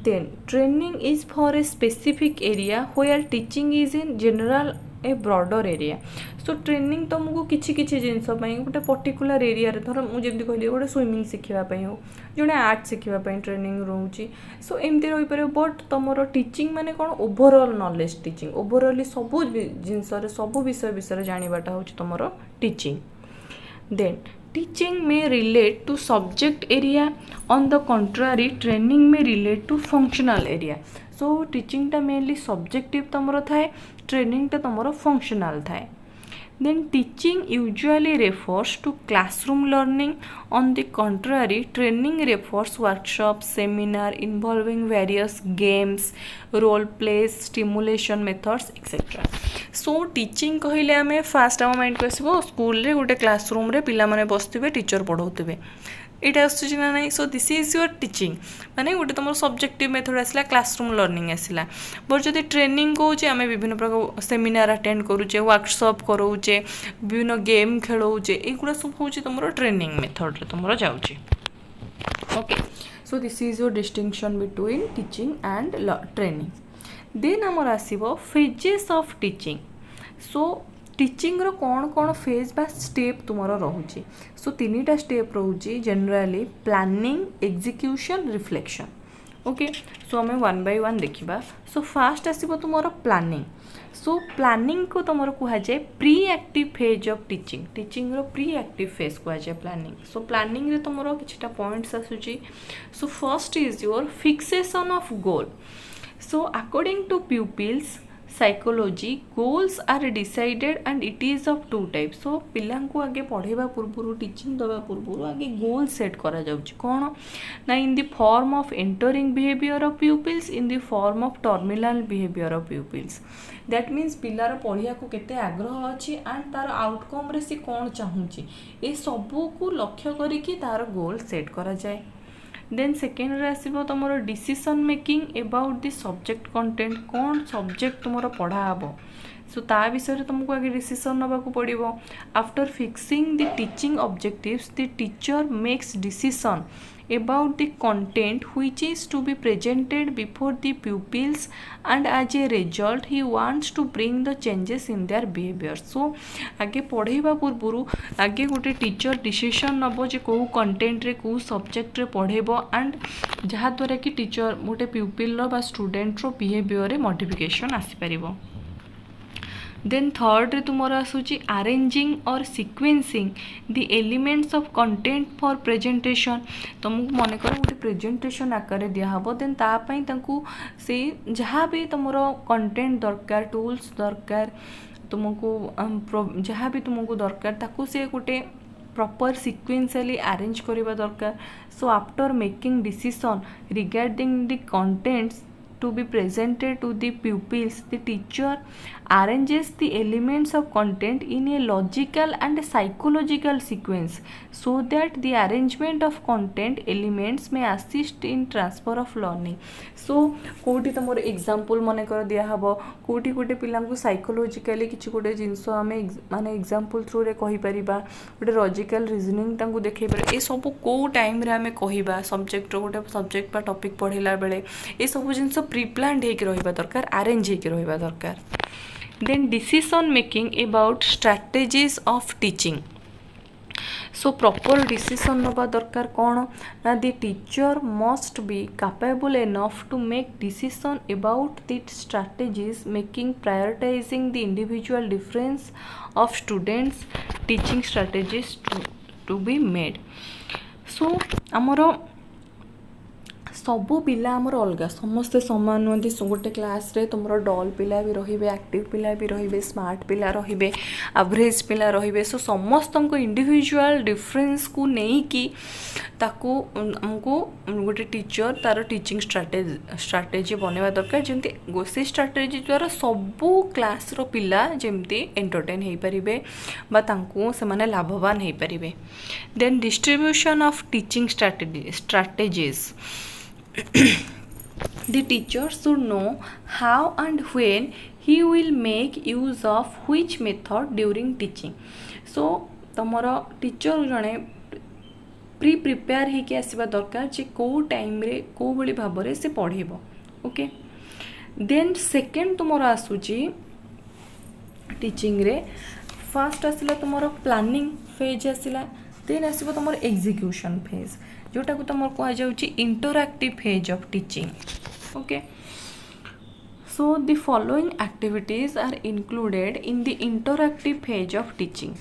then training is for a specific area where teaching is in general a broader area so training तुमको किछि किछि जिंस पई गोटे पर्टिकुलर एरिया रे धर मु जेमति कहली गोटे स्विमिंग सिखिबा पई हो जोने आर्ट सिखिबा पई ट्रेनिंग रहउची सो एमति रहि पारे बट तमरो टीचिंग माने कोन ओवरऑल नॉलेज टीचिंग ओवरऑली सब जिंस रे सब विषय विषय जानिबाटा होची तमरो teaching then teaching may relate to subject area on the contrary training may relate to functional area so teaching टा mainly subjective तमरो थाए training टा तमरो functional थाए then teaching usually refers to classroom learning on the contrary training refers workshops seminar involving various games role plays stimulation methods etc so teaching कहले आमे fast आम mind को आसो school रे गोटे क्लासरूम रे पिला माने बसथिबे टीचर पढ़ाउथिबे एटा आसुची ना नहीं सो दिस इज योर टीचिंग माने गोटे तुम सब्जेक्टिव मेथड आसला क्लासरूम लर्निंग आसला बट जदि ट्रेनिंग कहूचे आम विभिन्न प्रकार सेमिनार अटेंड करूचे वर्कशॉप कराऊचे विभिन्न गेम खेलाऊचे एगुड़ा सब हूँ तुम ट्रेनिंग मेथड रे तुम जाऊँचे okay so this is your distinction between teaching and training then आमर आसीबो phases of teaching so teaching रो कौन कौन फेज बा स्टेप तुमरो रहउची सो तीनटा स्टेप रहउची generally planning execution reflection okay so हमें वन बाय वन देखिबा सो फास्ट आसीबो तुमरो प्लानिंग सो प्लानिंग को तुमरो कुहा जाय pre active phase of teaching teaching रो प्री एक्टिव फेज कुहा जाय प्लानिंग सो प्लानिंग रे तुमरो किछटा पॉइंट्स आसुची so first is your fixation of goal so according to pupils psychology goals are decided and it is of two types so पिला को आगे पढ़ेबा पूर्व टीचिंग दबा पूर्व आगे गोल सेट करा जाउची कोन ना in the form of entering behaviour of pupils in the form of terminal behaviour of pupils that means पिलार पढ़िया को केते आग्रह अछि एंड तार आउटकम रे से कोन चाहूची ए सब को लक्ष्य करी कि तार गोल सेट करा जाए देन सेकेंड रे आसीबो तमरो decision making about the subject content कौन सब्जेक्ट तुमरो पढ़ा हबो सो ता विषय रे तुमको आगे डिसीजन नबा को पड़िबो after fixing the teaching objectives the teacher makes decision about the content which is to be presented before the pupils and as a result he wants to bring the changes in their behavior so आगे पढ़ेबा पूर्व आगे गोटे teacher decision नबो जे को content रे को subject रे पढ़ेबो and जहा द्वारा कि टीचर गोटे प्यूपिल रो बा स्टूडेंट रो बिहेवियर रे मॉडिफिकेशन आसी परिबो देन थर्ड रे तुमर आसुची अरेंजिंग और sequencing the elements of content for presentation तुमको मन कर गोटे प्रेजेंटेशन आकार दिया हबो देन ता पई तांकू से जहाँ भी तुमर कंटेंट दरकार टूल्स दरकार तुमको जहाँ भी तुमको दरकार ताकू से गोटे प्रॉपर सिक्वेंशियली अरेंज करबा दरकार so after making decision regarding the contents to be presented to the pupils, the teacher arranges the elements of content in a logical and psychological sequence so that the arrangement of content elements may assist in transfer of learning. So कोटी तुम example मन कर दिया हबो कोटी गोटे पिला को साइकोलॉजिकली किछि गोटे जिंस आम माने एग्जांपल थ्रू रे कहि परिबा गोटे लॉजिकल रीजनिंग तांको देखै पर ए सब को टाइम रे आमे कहिबा सब्जेक्ट गोटे सब्जेक्ट बा टॉपिक पढ़िला बेले ए सब जिंस प्री प्लान्ड हे कि रहिबा दरकार अरेंज हे कि रहिबा दरकार. Then decision making about strategies of teaching. So proper decision नबा दरकार कौन ना the teacher must be capable enough to make decision about the strategies, making prioritizing the individual difference of students teaching strategies to be made. So amoro सबू पिला आमर अलग समस्ते समान नुहति गोटे क्लास रे तुम डल पिला भी रहिबे एक्टिव पिला भी रहिबे स्मार्ट पिला रहिबे एवरेज पिला रहिबे. सो समस्त इंडिविजुअल डिफरेंस को नहीं कि ताकू हमको गोटे टीचर तार टीचिंग स्ट्राटेजी बनवा दरकार जमती से स्ट्राटेजी द्वारा सबू क्लास रो पिला जमती एंटरटेन हो पारे से माने लाभवान हो पारे. Then distribution of teaching strategies. The teacher should know how and when he will make use of which method during teaching. So तमर टीचर जड़े प्री प्रिपेयर होकर आसवा दरकार जे को टाइम रे को बड़ी भाव रे से पढ़ेबो. ओके देन सेकेंड तुमर आसूची टीचिंग रे फर्स्ट आसला तुमर प्लानिंग फेज आसला देन आसबो तुमर एग्जीक्यूशन फेज जोटा को तुम कह जाउची interactive phase of teaching. Okay so the following activities are included in the interactive phase of teaching.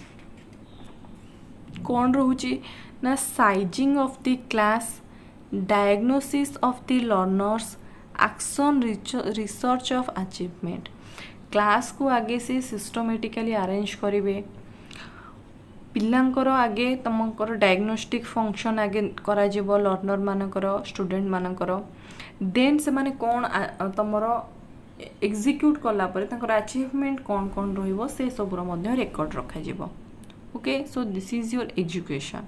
कौन रोची ना sizing of the class, diagnosis of the learners, action research of achievement. Class को आगे से सिस्टमेटिकली अरेंज करेंगे पिलांकर आगे तुमकर diagnostic function आगे करा जिवो लर्नर मानकर स्टूडेंट मानकर देन से माने कौन तुमर एग्जीक्यूट कला परे तांकर अचीवमेंट कौन कौन रहिबो से सब रो रेकॉर्ड रखा जिवो. Okay so this is your education.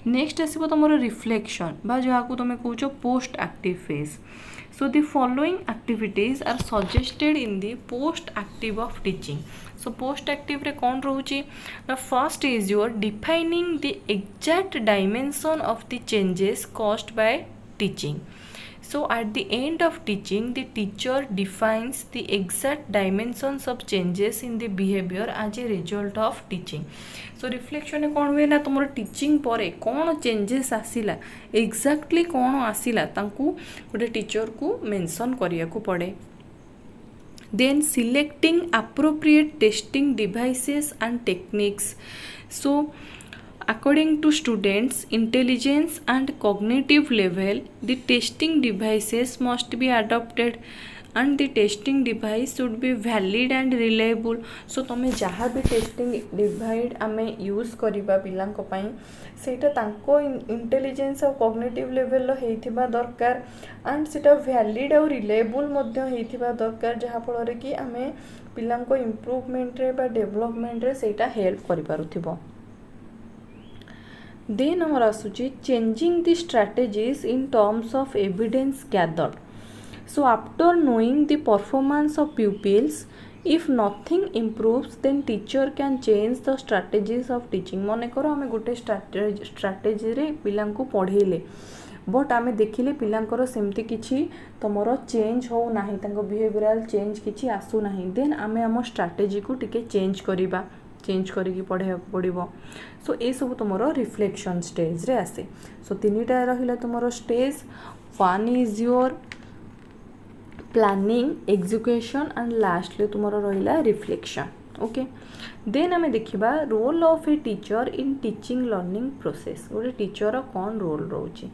Next आसीबो तुमर रिफ्लेक्शन बा जहा को तुम कहूचो post active phase. So the following activities are suggested in the post active of teaching. So post active रे कौन रोची ना first is your defining the exact dimension of the changes caused by teaching. So at the end of teaching, the teacher defines the exact dimensions of changes in the behavior as a result of teaching. So reflection है कौन हुए ना तुम teaching पर कौन changes आसिला exactly कौन आसिला तांकू गोटे teacher को मेंशन करिया को पड़े. Then selecting appropriate testing devices and techniques. So according to students intelligence and cognitive level, the testing devices must be adopted and the testing device should be valid and reliable. So तुम्हें जहाँ भी testing device आमे use करिबा पिलांको पई सेटा तांको intelligence और cognitive level रो हेइथिबा दरकार एंड सेटा वैलिड और रिलायबल मध्य हेइथिबा दरकार जहाँ फल रे कि आमे पिलांको इम्प्रूवमेंट रे बा डेवलपमेंट रे सेटा हेल्प करि पारुथिबो. Then our asuchi changing the strategies in terms of evidence gathered. So after knowing the performance of pupils, if nothing improves, then teacher can change the strategies of teaching. मन करो आमे गोटे strategy रे पिलां को पढ़ेले but आमे देखिले पिलांकर सेमती किछि तमरो चेंज हो नाही तांको बिहेवियरल चेंज किछि आसु नाही देन आमे हम स्ट्राटेजी को टिके चेंज करिबा चेंज करिकी पढ़े पड़ो. सो ये सब तुम रिफ्लेक्शन स्टेज रे आसे. सो तीनटा रहिला तुम stage. One is your planning, execution and lastly तुम रहिला रिफ्लेक्शन. ओके देन आमे देखिबा role of a teacher in teaching learning process. गोटे टीचर कौन रोल रोचे.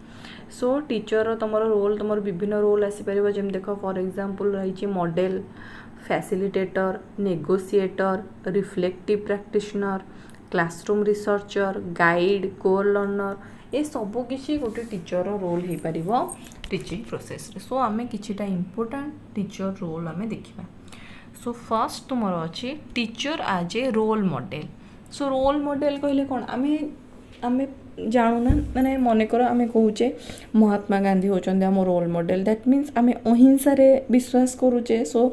सो टीचर तुम रोल तुम विभिन्न रोल आसीपर जमी देख फॉर एग्जांपल रही model, facilitator, negotiator, reflective practitioner, classroom researcher, guide, core learner ये सब किसी गोटे टीचर रोल हो पार टीचिंग प्रोसेस रे। सो आम किछिटा इम्पोर्टेंट टीचर रोल आम देखा। सो फर्स्ट तुम अच्छी टीचर आज a role model. So role model कहले कौन आम आम जानूना माने मनकर आम कहे महात्मा गांधी होचंदे आम रोल मॉडल। दैट मीन्स आम अहिंसा रे विश्वास करुचे। सो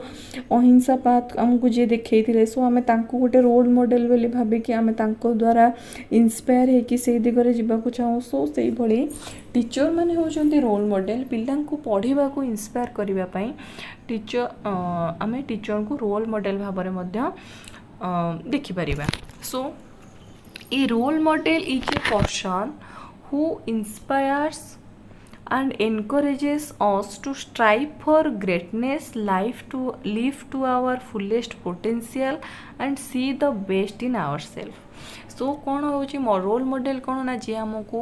अहिंसा पाथ आमको जी देखते सो आम गोटे रोल मॉडल बोली भाविकी आम द्वारा इंस्पायर होकि से दिगरे जावाक चाहूँ। सो से भली टीचर माने होचंदे रोल मॉडल पिला को पढ़ा को इंस्पायर करने टीचर आम टीचर को रोल मॉडल भाव में देखिपर। सो a role model is a person who inspires and encourages us to strive for greatness, live to our fullest potential and see the best in ourselves. सो कौन हो role model कौन ना जी आमको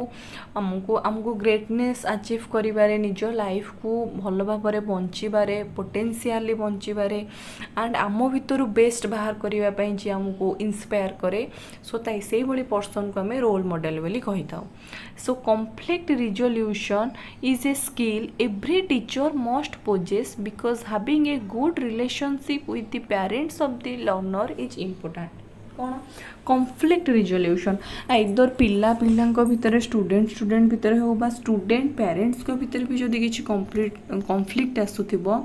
आमको आमको ग्रेटनेस अचीव करिबारे निज लाइफ को भल भाव में बंचीबारे पोटेंशियली बंचीबारे एंड आम भितर बेस्ट बाहर करने जी आमको इंस्पायर करे। सो से भली पर्सन को आम रोल मॉडल बोली कही था। So conflict resolution is a skill every teacher must possess because having a good relationship with the parents of the learner is important. कौन कॉन्फ्लिक्ट रिजोल्यूशन आइदर पिला पिला भितर स्टूडेंट भितर हो बा स्टूडेंट पेरेंट्स को भितर भी जदि किसी कॉन्फ्लिक्ट आसुथिबो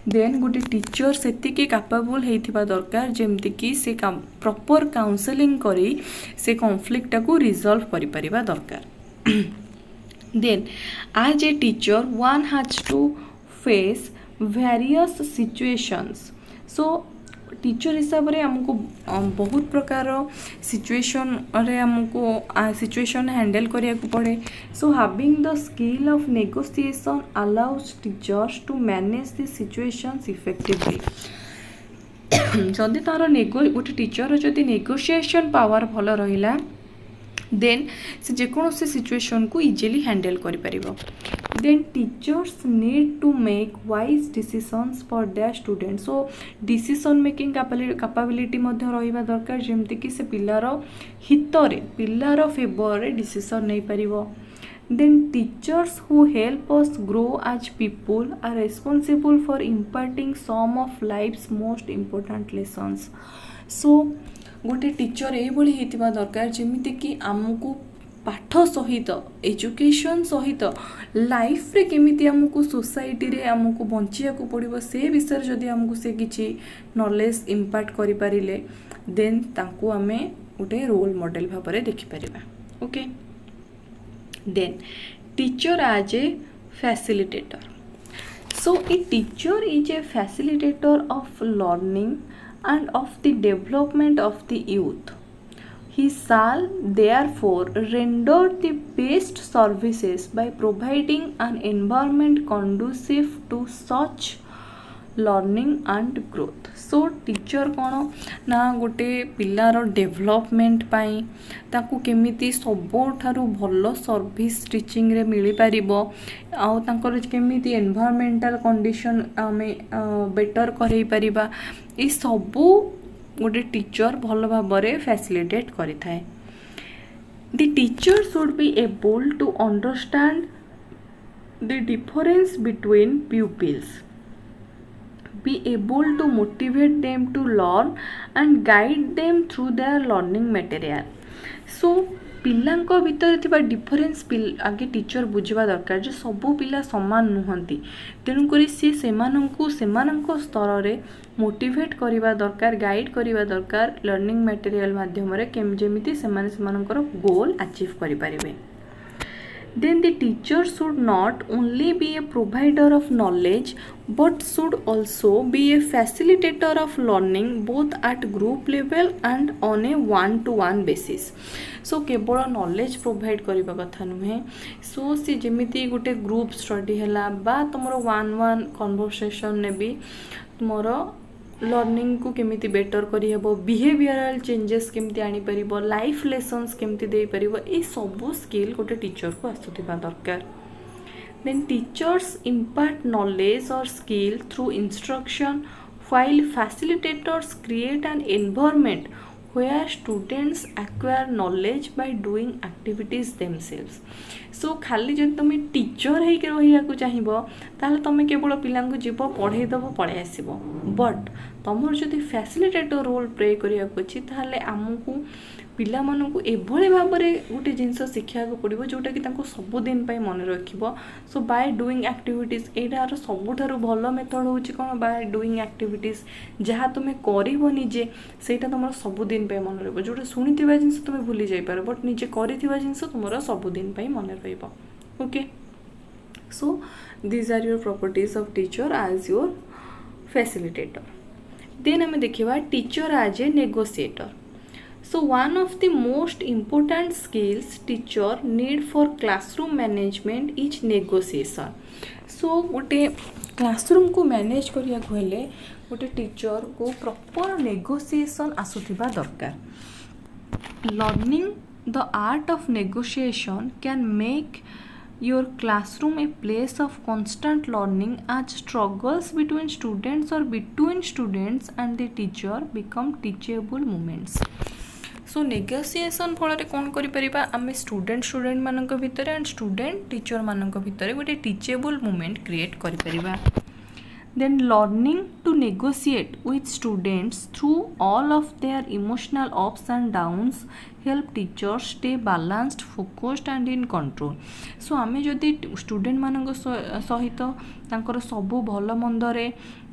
देन गोटे टीचर सेतिकी कैपेबल होइथिबा दरकार जेमति कि से प्रॉपर काउंसलिंग करी से कॉन्फ्लिक्ट को रिजॉल्व करि परिबा दरकार। Then as a teacher one has to face various situations. So teacher हिसाब से आमको बहुत प्रकार सिचुएशन रे आमको सिचुएशन हैंडल करिया को पड़े। So having the skill of negotiation allows teachers to manage the situations effectively. जदि तार गोटे टीचर जदि नेगोशिएशन पावर भल रहिला देन से जेकोसी सिचुएशन को इजिली हैंडल करि परिबो। Then teachers need to make wise decisions for their students. So decision making capability मध्य रहिबा दरकार जेमति कि से पिलार हितरे पिलार फेवर रे डिसीजन नै परिबो। Then teachers who help us grow as people are responsible for imparting some of life's most important lessons. So गोटे टीचर एभली होइतिबा दरकार जेमिति कि आमको पाठ सहित एजुकेशन सहित लाइफ रे केमिति आमको सोसाइटी रे आमको बंचिया को पड़िबो से विषय जदि आमको से किछि नॉलेज इम्पार्ट करि पारिले देन तांको आमे गोटे रोल मॉडल भाव में देखि परिबा। Okay then teacher as a facilitator. So a teacher is a facilitator of learning and of the development of the youth. He shall therefore render the best services by providing an environment conducive to such learning and growth. So teacher कौन ना गोटे पिलार development पाई ताकू केमिति सबठारु भल service teaching रे मिली पारिबो आउ तांकर केमिति एनवायरमेंटल कंडीशन आमे बेटर करई परिबा ए सबू गोटे टीचर भल भाव में फैसिलिटेट करि थाए। The teacher should be able to understand the difference between pupils, be able to motivate them to learn and guide them through their learning material. So पिलांको भितर थिबा डिफरेंस आगे टीचर बुझवा दरकार जे सबू पिला समान नुहंती तेणुक सी सेमानंकु सेमानंको स्तर रे मोटिवेट करिबा दरकार गाइड करिबा दरकार लर्निंग मटेरियल माध्यम रे जेमिति सेमाने सेमानंकर गोल अचीव करि परिबे। Then the teacher should not only be a provider of knowledge but should also be a facilitator of learning both at group level and on a one-to-one basis. So केवल knowledge provide करिबा कथा नुहे। सो सी जेमिति गोटे group study हैला बा तुमरो one-one conversation ने भी तुमरो learning को केमिति बेटर करी हेबो बिहेवियरल चेंजेस केमिति आनी परिबो लाइफ लेसन्स केमिति देई परिबो ए सब स्किल गोटे टीचर को आसुथिबा दरकार। देन टीचर्स इम्पार्ट नॉलेज और skill through instruction while facilitators create an environment where students acquire knowledge by doing activities themselves. सो खाली जब तुम टीचर होकर रहा चाहिए ताहले तुम केवल पिला जीव पढ़ेदेव पलि आसब बट तुम जदि फैसिलिटेटर रोल प्ले करने ताहले आमको पिला मानू एभली भाव में गोटे जिनस शिक्षा पड़ो जोटा कि सबुदिन मन रखिब. सो बाय डूइंग एक्टिविटीज यार सबुठार भल मेथड हूँ कौन बाय डूइंग एक्टिविटीज जहाँ तुम्हें करजे से तुम सबुदिन मन रहा जोटा शुणी जिनस तुम भूली जापर बट निजे कर जिनस तुम सबुदिन मन रहा. Okay so these are your properties of teacher as your facilitator. Then आम देखा teacher as a negotiator. So one of the most important skills teacher need for classroom management is negotiation. So गोटे classroom को manage करिया हेले गोटे teacher को proper negotiation आसुथिबा दरकार. Learning the art of negotiation can make your classroom a place of constant learning as struggles between students or between students and the teacher become teachable moments. So negotiation फल कौन करें student मान भितर and student teacher मान भितर गोटे teachable moment create करें. Then learning to negotiate with students through all of their emotional ups and downs help teachers stay balanced focused and in control. So आम जदि स्टूडेंट मान सहित सबू भल मंदरे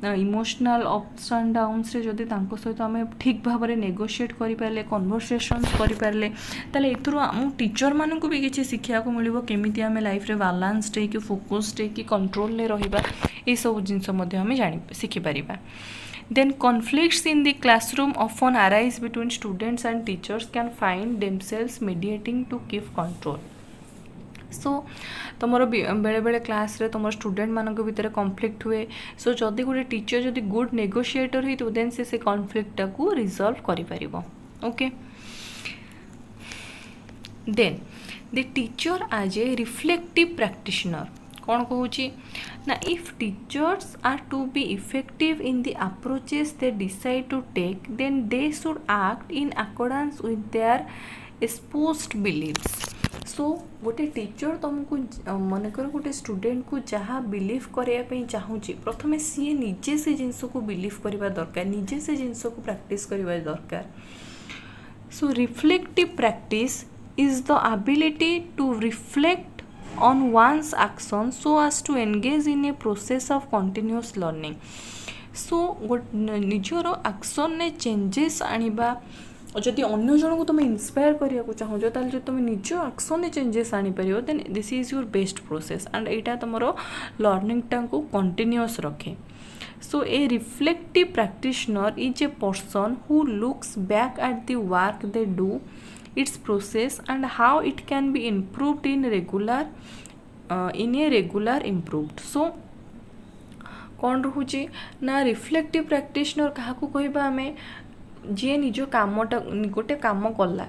इमोशनल अप्स एंड डाउन्स जदि सहित आम ठीक भाव में नेगोशिएट करें कन्वर्सेशन करें ताले एथुरु आम टीचर मान को भी किसी शिक्षा को मिल केमी आम लाइफ रे बैलेंस्ड है कि फोकस्ड है कि कंट्रोल में रहिबा ये सब जिनस आम जानी शिखिपर. Then conflicts in the classroom often arise between students and teachers can find themselves mediating to keep control. सो तुम बेले बेले क्लास रे तुम स्टूडेंट मान भितर कॉन्फ्लिक्ट हुए. सो जदि गोटे टीचर जदि गुड नेगोशिएटर हो देन से कॉन्फ्लिक्ट को रिजॉल्व करि. Okay then the teacher as a reflective practitioner कौन कहूँ ना if teachers are to be effective in the approaches they decide to take then they should act in accordance with their exposed beliefs. So गोटे teacher तुमको मनकर गोटे student को जहाँ believe करने चाहूँगी प्रथम सी निजे से जिनस को बिलीव करवा दरकार निजे से जिनस को प्रैक्टिस करवा दरकार. So reflective practice is the ability to reflect on one's action so as to engage in a process of continuous learning. सो निजर एक्शन ने चेंजेस आनिबा जदि अन्य जन को तुम इंस्पायर करने चाहूँ ताल जो तुम निज एक्शन ने चेंजेस आनीपर then this is your best process and यहाँ तुम लर्निंग टा को कंटिन्यूअस रखे. So a reflective practitioner is a person who looks back at the work they do its process and how it can be improved in a regular improved. So कौन रोचे ना reflective practitioner क्या कहबा आम जी निज कामटा गोटे काम कला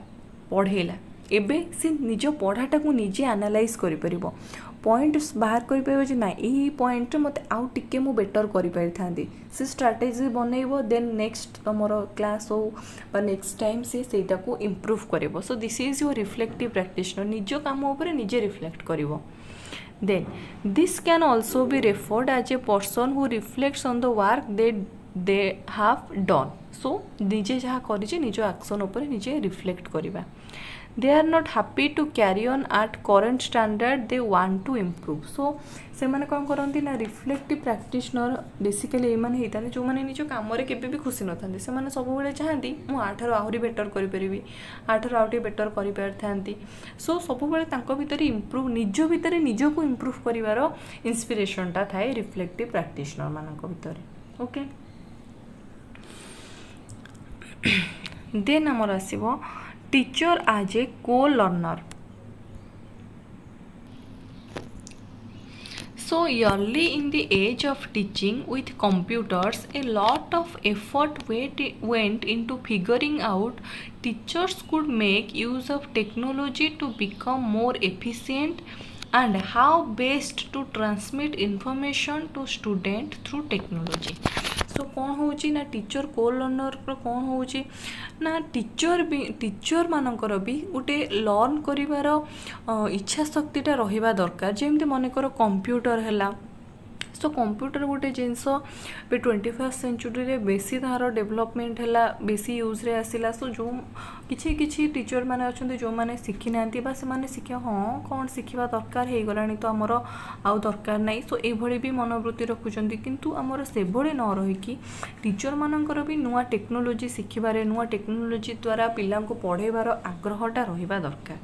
पढ़ेला एबे से निज पढ़ाटा को निजे एनालाइज कर पॉइंट बाहर कर ना यही पॉइंट मत आउ टिके मु बेटर कर से स्ट्राटेजी बनइब देन नेक्स्ट तुम क्लास हो नेक्स्ट टाइम से सेटा को इम्प्रूव कर. So this is your reflective practitioner निज काम उपर निजे रिफ्लेक्ट कर. Then this can also be referred as a person who reflects on the work they have done. So निजे जहाँ कर निज एक्शन उपर निजे रिफ्लेक्ट करवा. they are not happy to carry on at current standard they want to improve. so से माने कौन करती ना रिफ्लेक्टिव प्रैक्टिशनर बेसिकली ये होता है जो मैंने निज कम भी खुशी न था से सब चाहती मुझे आहरी बेटर करी आठर आउ बेटर कर. सो सब भितर इम्प्रूव निज भितर निज को इम्प्रूव कर इंस्पिरेशनटा थाए रिफ्लेक्टिव प्रैक्टिशनर मान भितर. ओके देन आमर आसो टीचर एज ए को learner. So early in the age of teaching with computers, a lot of effort went into figuring out teachers could make use of technology to become more efficient and how best to transmit information to student through technology. सो कौन होची ना teacher को learner कौन होची ना teacher मानकर भी गोटे लर्न करिवार इच्छा शक्तिटा रहिबा दरकार जेमती मनकर कंप्यूटर हैला सो कंप्यूटर गोटे जिनस पे 21st सेंचुरी रे बेसी तार डेवलपमेंट हैला बेसी यूज रे आसिला सो जो किछि टीचर माने अछंती जो माने शिखि नांती बा से माने शिखिया हाँ कौन शिखिबा दरकार हे गलानी तो हमर आउ दरकार नै सो ए भली भी मनोवृत्ति रखुचंती किंतु हमर से भली न रही कि टीचर मानकर भी नुआ टेक्नोलोजी शिखिबारे नुआ टेक्नोलोजी द्वारा पिला को पढ़ेबार आग्रहटा रहिबा दरकार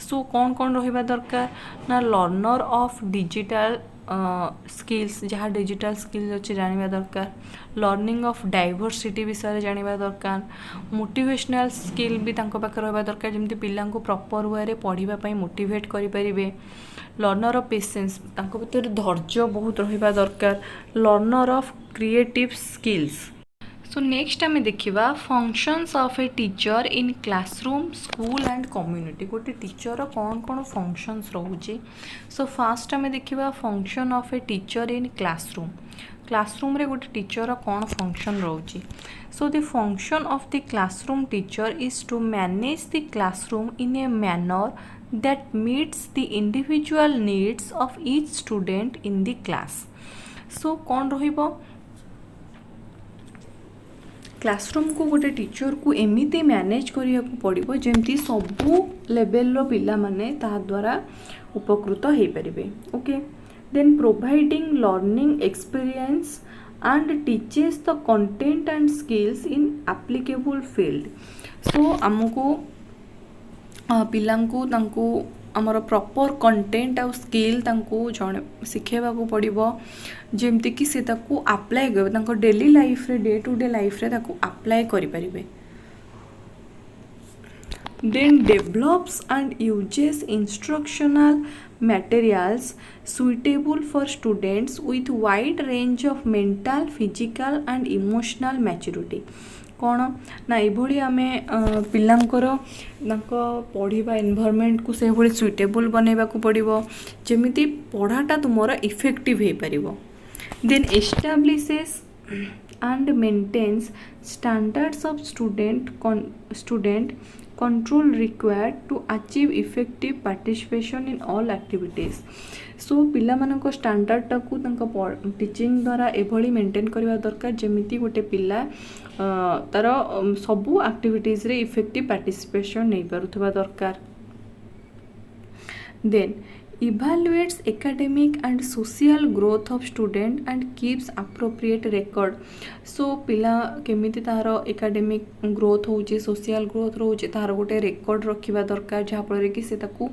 सो कौन कौन रहिबा दरकार ना लर्नर ऑफ डिजिटल स्किल्स जहाँ डिजिटल स्किल्स अच्छे जानवा दरकार लर्निंग ऑफ डाइवर्सिटी विषय जानवा दरकार मोटिवेशनल स्किल भी तांको पाखे रहिबा दरकार जमती पिला को प्रॉपर वे रे पढ़िबा पई मोटिवेट करि परिबे लर्नर ऑफ पेशेंस तांको भीतर धैर्य बहुत रहिबा दरकार learner of creative skills so next आम देखा functions of a teacher in classroom school and community गोटे टीचर कौन कौन फंक्शंस रोचे सो फास्ट आम देखा function of a teacher in classroom रे गोटे टीचर कौन फंक्शन रोचे so the function of the classroom teacher is to manage the classroom in a manner that meets the individual needs of each student in the class सो कौन रहिबो classroom को गोटे teacher को एमती मैनेज करिया पड़ो जमती सबू लेवल रो पिला माने ता द्वारा उपकृत हो पारे okay then providing learning experience and teaches the content and skills in applicable field so आमको पिलांको तांको आमर प्रॉपर कंटेंट आ स्किल तांको जण सिखेबा को पड़िबो जेमति कि से ताको अप्लाई करबे तांको डेली लाइफ रे डे टू डे लाइफ रे ताको अप्लाई करि परिबे then develops and uses instructional materials suitable for students with wide range of mental physical and emotional maturity कौन ना ये आम पिलांकर पढ़ा एनवायरनमेंट को से भाई सुइटेबल बनैबा को पड़ो जमी पढ़ाटा तुमर इफेक्टिव हो पार then establishes and maintains standards of student control required to achieve effective participation in all activities so पिला मानक स्टैंडर्ड टाकू टीचिंग द्वारा एभली मेंटेन करबा दरकार जेमिति गोटे पिला तार सबू एक्टिविटीज रे इफेक्टिव पार्टिसिपेशन नहीं पारुथबा दरकार then evaluates academic and social growth of student and keeps appropriate record so पिला केमिति तार एकेडमिक ग्रोथ होउची सोशल ग्रोथ होउची तार गोटे रेकॉर्ड रखिबा दरकार जहाँ फल कि से ताकू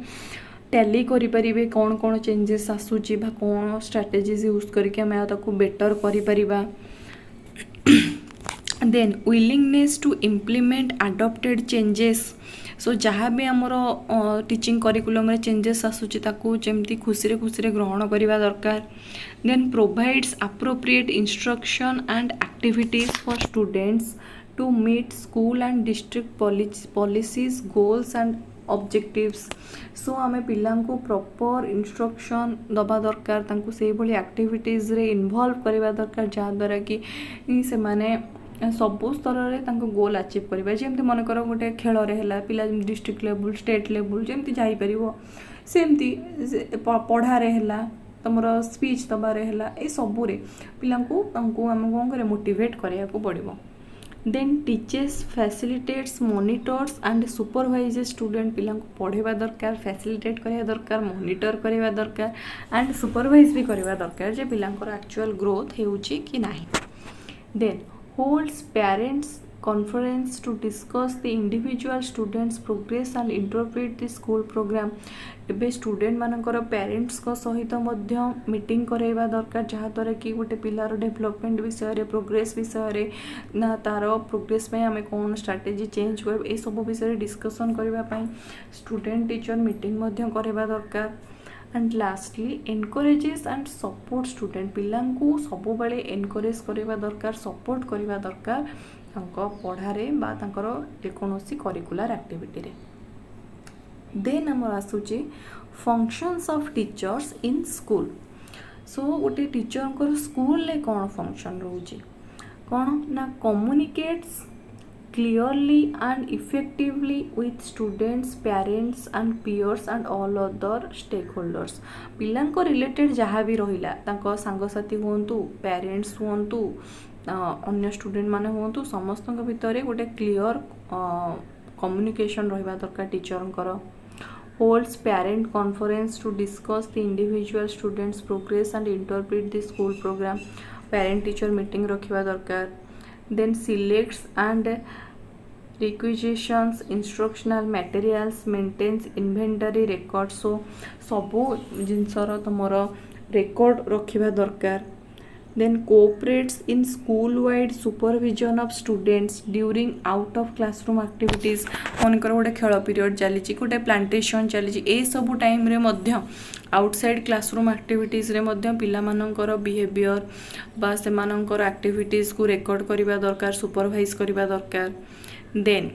टैली करि परिबे कौन कौन चेंजेस आसुची बा कौन स्ट्रेटजीज यूज करके आम ताकू बेटर करि परिबा then willingness to implement adopted changes so जहाँ भी आमर टीचिंग करिकुलम रे चेंजेस आसुची ताकू जेमती खुशी रे ग्रहण करिबा दरकार then provides appropriate instruction and activities for students to meet school and district policies goals and objectives so आमे पिला को प्रॉपर इंस्ट्रक्शन दबा दरकार तांको से भली एक्टिविटीज रे इन्वॉल्व करिबा दरकार जहाँ द्वारा कि से माने सबु स्तर में गोल अचीव करेंगे जमी मनकर गोटे खेल पिला डिस्ट्रिक्ट लेवल स्टेट लेवल जमी जापर सेमती पढ़ारे है तुम स्पीच दबारे है ये सबूरे पिला आम कौन कर मोटिवेट कराया पड़ो then teachers facilitates monitors and supervises student पिला पढ़ेबा दरकार फैसिलिटेट करिया दरकार मॉनिटर करिया दरकार एंड सुपरवाइज भी करिया दरकार जे पिलांकर एक्चुअल ग्रोथ होउची कि नाही then holds parents conference to discuss the individual students progress and interpret the school program एबे स्टूडेंट मानकर पेरेंट्स को सहित मध्य मीटिंग कराइबा दरकार जहाँ द्वारा कि गोटे पिलार डेवलपमेंट विषय रे प्रोग्रेस विषय रे ना तार प्रोग्रेस में आम कौन स्ट्राटेजी चेंज कर ए सब विषय डिस्कसन करने स्टूडेंट टीचर मीटिंग मध्य कराइबा दरकार and lastly encourages and support student पिला सब बेले एनकरेज करवा दरकार सपोर्ट करवा दरकार पढ़ारे बा जेकोसी करिकुलर एक्टिविटी रे देन आमर आसूची functions of teachers in school so गोटे टीचर स्कूल ले कौन फंक्शन रोचे कौन ना communicates clearly and effectively with students, parents and peers and all other stakeholders. पिलांको रिलेटेड जहाँ भी रहिला तांको सांगसाथी हुंतु पेरेंट्स हुंतु अन्य स्टूडेंट माने हुंतु समस्त भितर गोटे क्लियर कम्युनिकेशन रहिबा दरकार टीचरंकर holds parent conference to discuss the individual students progress and interpret the school program. parent teacher meeting रखिबा दरकार. then selects and requisitions instructional materials, maintains inventory records. so सबो जिनसर तुमर record रखिबा दरकार. then cooperates in school wide supervision of students during out of classroom activities. मनकर गोटे खेल period चली गोटे plantation चली ए सबू टाइम रे मध्य आउटसाइड क्लासरूम एक्टिविटीज रे मध्य पिला मानकर बिहेवियर बा से मानकर एक्टिविटीज को रेकॉर्ड करबा दरकार सुपरवाइज करबा दरकार. Then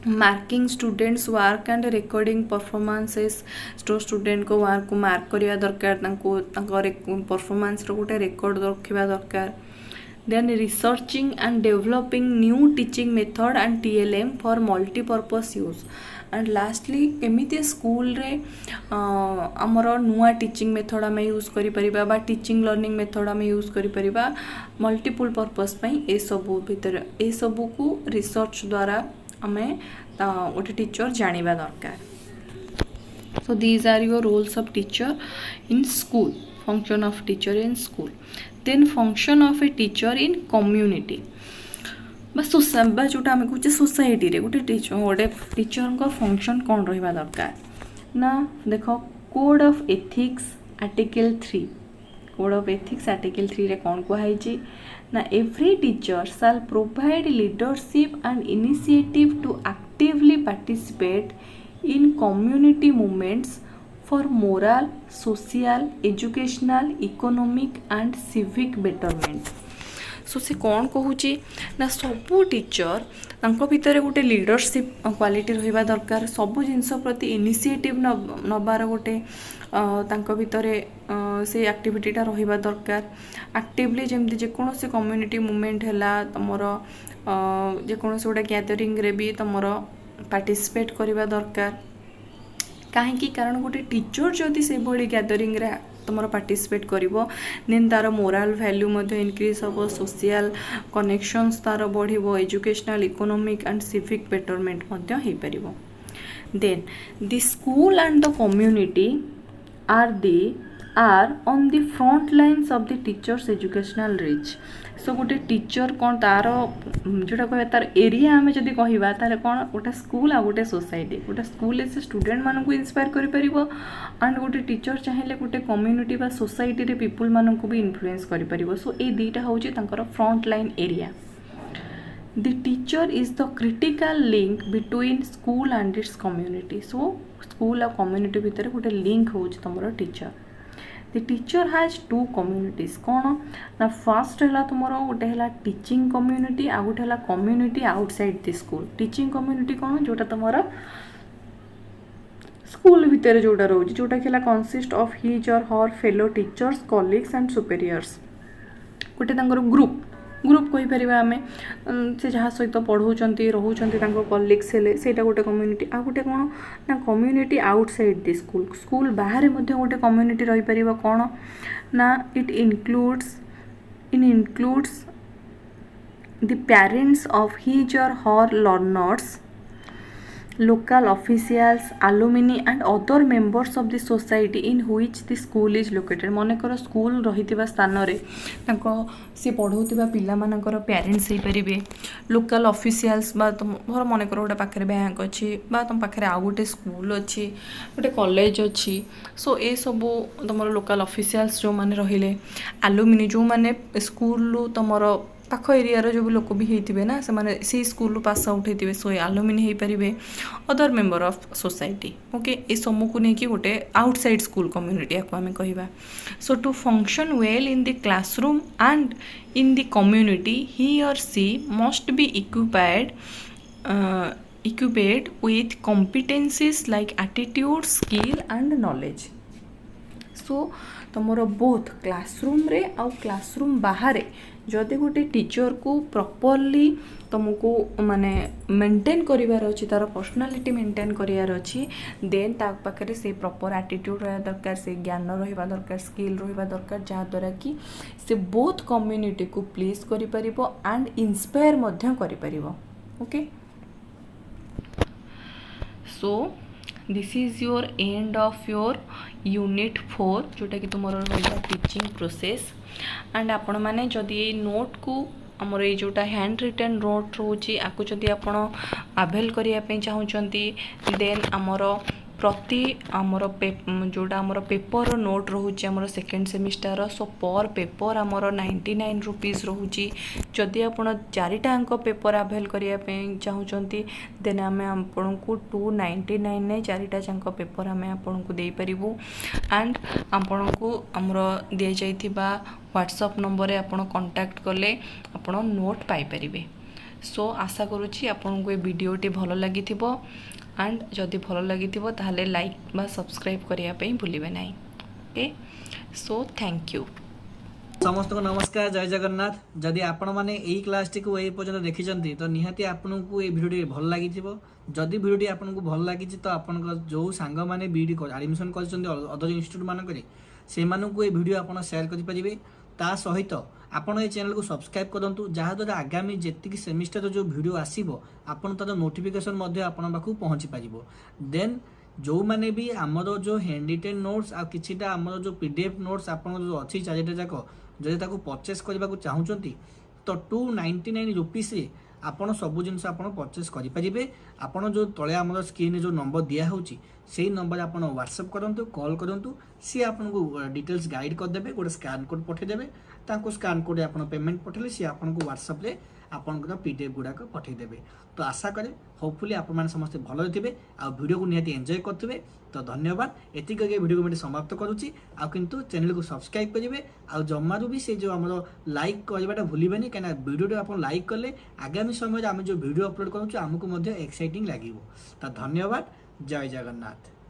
marking students work and recording performances student को वर्क को मार्क करबा दरकार परफॉर्मेंस रो गोटे रेकॉर्ड रखिबा दरकार. Then researching and developing new teaching method and TLM for multipurpose use. And lastly केमिति स्कूल रे आमर नुआ टीचिंग मेथड आम यूज करिपरिबा बा टीचिंग लर्निंग मेथड आम यूज करिपरिबा मल्टीपल पर्पस पई ए सबु भितर ए सबु को रिसर्च द्वारा आमे गोटे टीचर जानिबा दरकार. So these are your roles of teacher in school. Function of teacher in school. Then function of a teacher in community बा जोटा आम कहे सोसाइटी रे गोटे टीचर का फंक्शन कौन रहिबा दरकार ना देख code of ethics article 3 code of ethics article 3 रे कौन कहुई ना every teacher shall provide leadership and initiative to actively participate in community movements for moral social educational economic and civic betterment. So से कौन कहूँ ना सबू टीचर तांको भितर गोटे लीडरशिप क्वालिटी रहिबा दरकार सबू जिनस प्रति इनिशिएटिव नबार गोटे तांको भितर से एक्टिविटीटा रहिबा दरकार. एक्टिवली जमती जेकोसी कम्युनिटी मूवमेंट हैला तमर जेकोसी गोटे गैदरिंग रे भी तमर पार्टिसिपेट करबा दरकार. कहीं कारण गोटे टीचर जदि से भली गैदरिंग रे तुम पार्टिसिपेट करिवो देन तार मोराल वैल्यू इनक्रीज हम सोशल कनेक्शंस तार बढ़िबो educational economic and civic betterment हो पारिबो. Then the school and the community are on the front lines of the teachers educational reach. So गोटे टीचर कौन तार जोटा कह तार एरिया आम जब कहवा तार कौन गोटे स्कूल आ गोटे सोसाइटी गोटे स्कूल से स्टूडेंट मानक इंस्पायर कर एंड गोटे टीचर चाहिए गोटे कम्युनिटी बा सोसाइटी रे पीपुल मानक भी इन्फ्लुएंस कर. सो ये दुईटा हूँ front line area. The teacher is the critical link between school and it's community. So school और कम्युनिटी भितर गोटे लिंक हूँ तुम teacher. The teacher has two communities कौन ना फर्स्ट है तुम गोटे है टीचिंग कम्युनिटी आ गोटे है community outside the school. Teaching community कौन जोटा तुम स्कूल भितर जोटा रोज जोटा कि consist of his or her fellow teachers colleagues and सुपेरियर्स. गोटे ग्रुप कहीपर आम से जहाँ सहित पढ़ाऊँच रोच कलीग्स से गोटे कम्युनिटी आ गोटे कौन ना community outside the school. School बाहर गोटे कम्युनिटी रही पार कौन ना it includes the parents of his or her learners local officials, alumni and other members of the society in which the school is located. मनकर स्कूल रही स्थान सी पढ़ाऊा पिला मानकर पेरेंट्स हो पारे लोकल ऑफिशियल्स बा तुम मनकर गोटे पाखे बैंक अच्छी बा तुम पाखे आउ गोटे स्कूल अच्छी गोटे कॉलेज अच्छी. सो ये सब तुम लोकल ऑफिशियल्स जो मैंने रहिले alumni जो मैंने स्कूल तुम पाख एरिया जो भी लोक भी होते ना से स्कूल पास आउट होते सो alumni हो पारे other member of society. Okay ये समूह को लेकिन गोटे आउटसाइड स्कूल कम्युनिटी या आम कहवा. So to function well in the classroom and in the community he or she must be equipped with competencies like attitude, skill and knowledge. So तुमर both classroom रे आउ क्लासरूम बाहर जदि गोटे teacher को प्रॉपरली तुमको माने मेंटेन करिवार अछि तार पर्सनालिटी मेंटेन करिवार अछि देन ता पाखरे से प्रॉपर एटीट्यूड रहा दरकार से ज्ञान रहिबा दरकार स्किल रहिबा दरकार जहाँ द्वारा कि से बोथ कम्युनिटी को प्लीज करि परिबो एंड इंस्पायर मध्य करि परिबो okay so this is your end of your unit 4 जोटा कि तुम टीचिंग प्रोसेस एंड आपण मैंने जदि नोट को आमर ये जोटा हैंड रिटन नोट रोचे आपको जदि आपण आवेल करने चाहूँगी देन आमर प्रति आमर जोटा आमर पेपर नोट रोचे आमर सेकेंड सेमिस्टर सो पर पेपर आमर 99 रुपीज रोचे जदि आप 4टा अंक पेपर आवेल करने चाहूँगी देन आम आपण को 299 ने 4टा अंक पेपर आम आपण को दे पारिबू एंड आपण को आमर दि जाइथिबा व्हाट्सएप नंबर आपण कांटेक्ट कले आपण नोट पाई परिबे सो आशा करूची आपण को वीडियोटी भल लगी एंड जदि भल लगी ताहले लाइक बा सब्सक्राइब करिया पे भूलिबे नहीं ओके सो थैंक यू समस्त को नमस्कार जय जगन्नाथ जदि आपण माने एई क्लास टी को ए पर्यंत देखिचंती तो निहाती आपन को ए वीडियो भल लागि थिबो जदि वीडियो आपन को भल लागि तो आपन को जो सांग माने बीडी एडमिशन करचंती अदर इंस्टीट्यूट मान करे से मानु को ए वीडियो आपन शेयर करि परिबे ता सहित आपण ये चैनल को सब्सक्राइब करंतु जहाँ द्वारा आगामी जेतिक सेमिस्टर जो वीडियो आसीबो आपण तार नोटिफिकेशन मध्ये आपण पाखु पहुंची पारिबो देन जो माने भी आमर जो हैंड रिटेन नोट्स आ किछिटा आमर जो पीडीएफ नोट्स आपण जो अछि चारिटा जाक जदि ताको परचेस करबा को चाहूचंती तो 299 रुपीस रे आपण सब जिनस आपण परचेस करि परिबे आपण जो तळे आमर स्क्रीन जो नंबर दिया होची सेही नंबर आपण व्हाट्सएप करंतु कॉल करंतु सी आपण को डिटेल्स गाइड कर देबे गोटे स्कैन कोड पठे देबे ताको स्कैन कोड आपण पेमेंट पठेले सी आपण को व्हाट्सएप रे आपण को पीडीएफ गुडा को पठे देबे तो आशा करे होपफुली आपण माने समस्त भलो थिबे आ वीडियो को निहाती एन्जॉय करथिबे तो धन्यवाद एति के वीडियो को मैं समाप्त करूची आ किंतु चैनल को सब्सक्राइब करिवे आ जम्मारू भी से जो हमरो लाइक करबाटा भूलिबेनी काना वीडियो आपण लाइक करले आगामी समय हम जो वीडियो अपलोड करूछु हमको मध्ये एक्साइटिंग लागिवो तो धन्यवाद जय जगन्नाथ।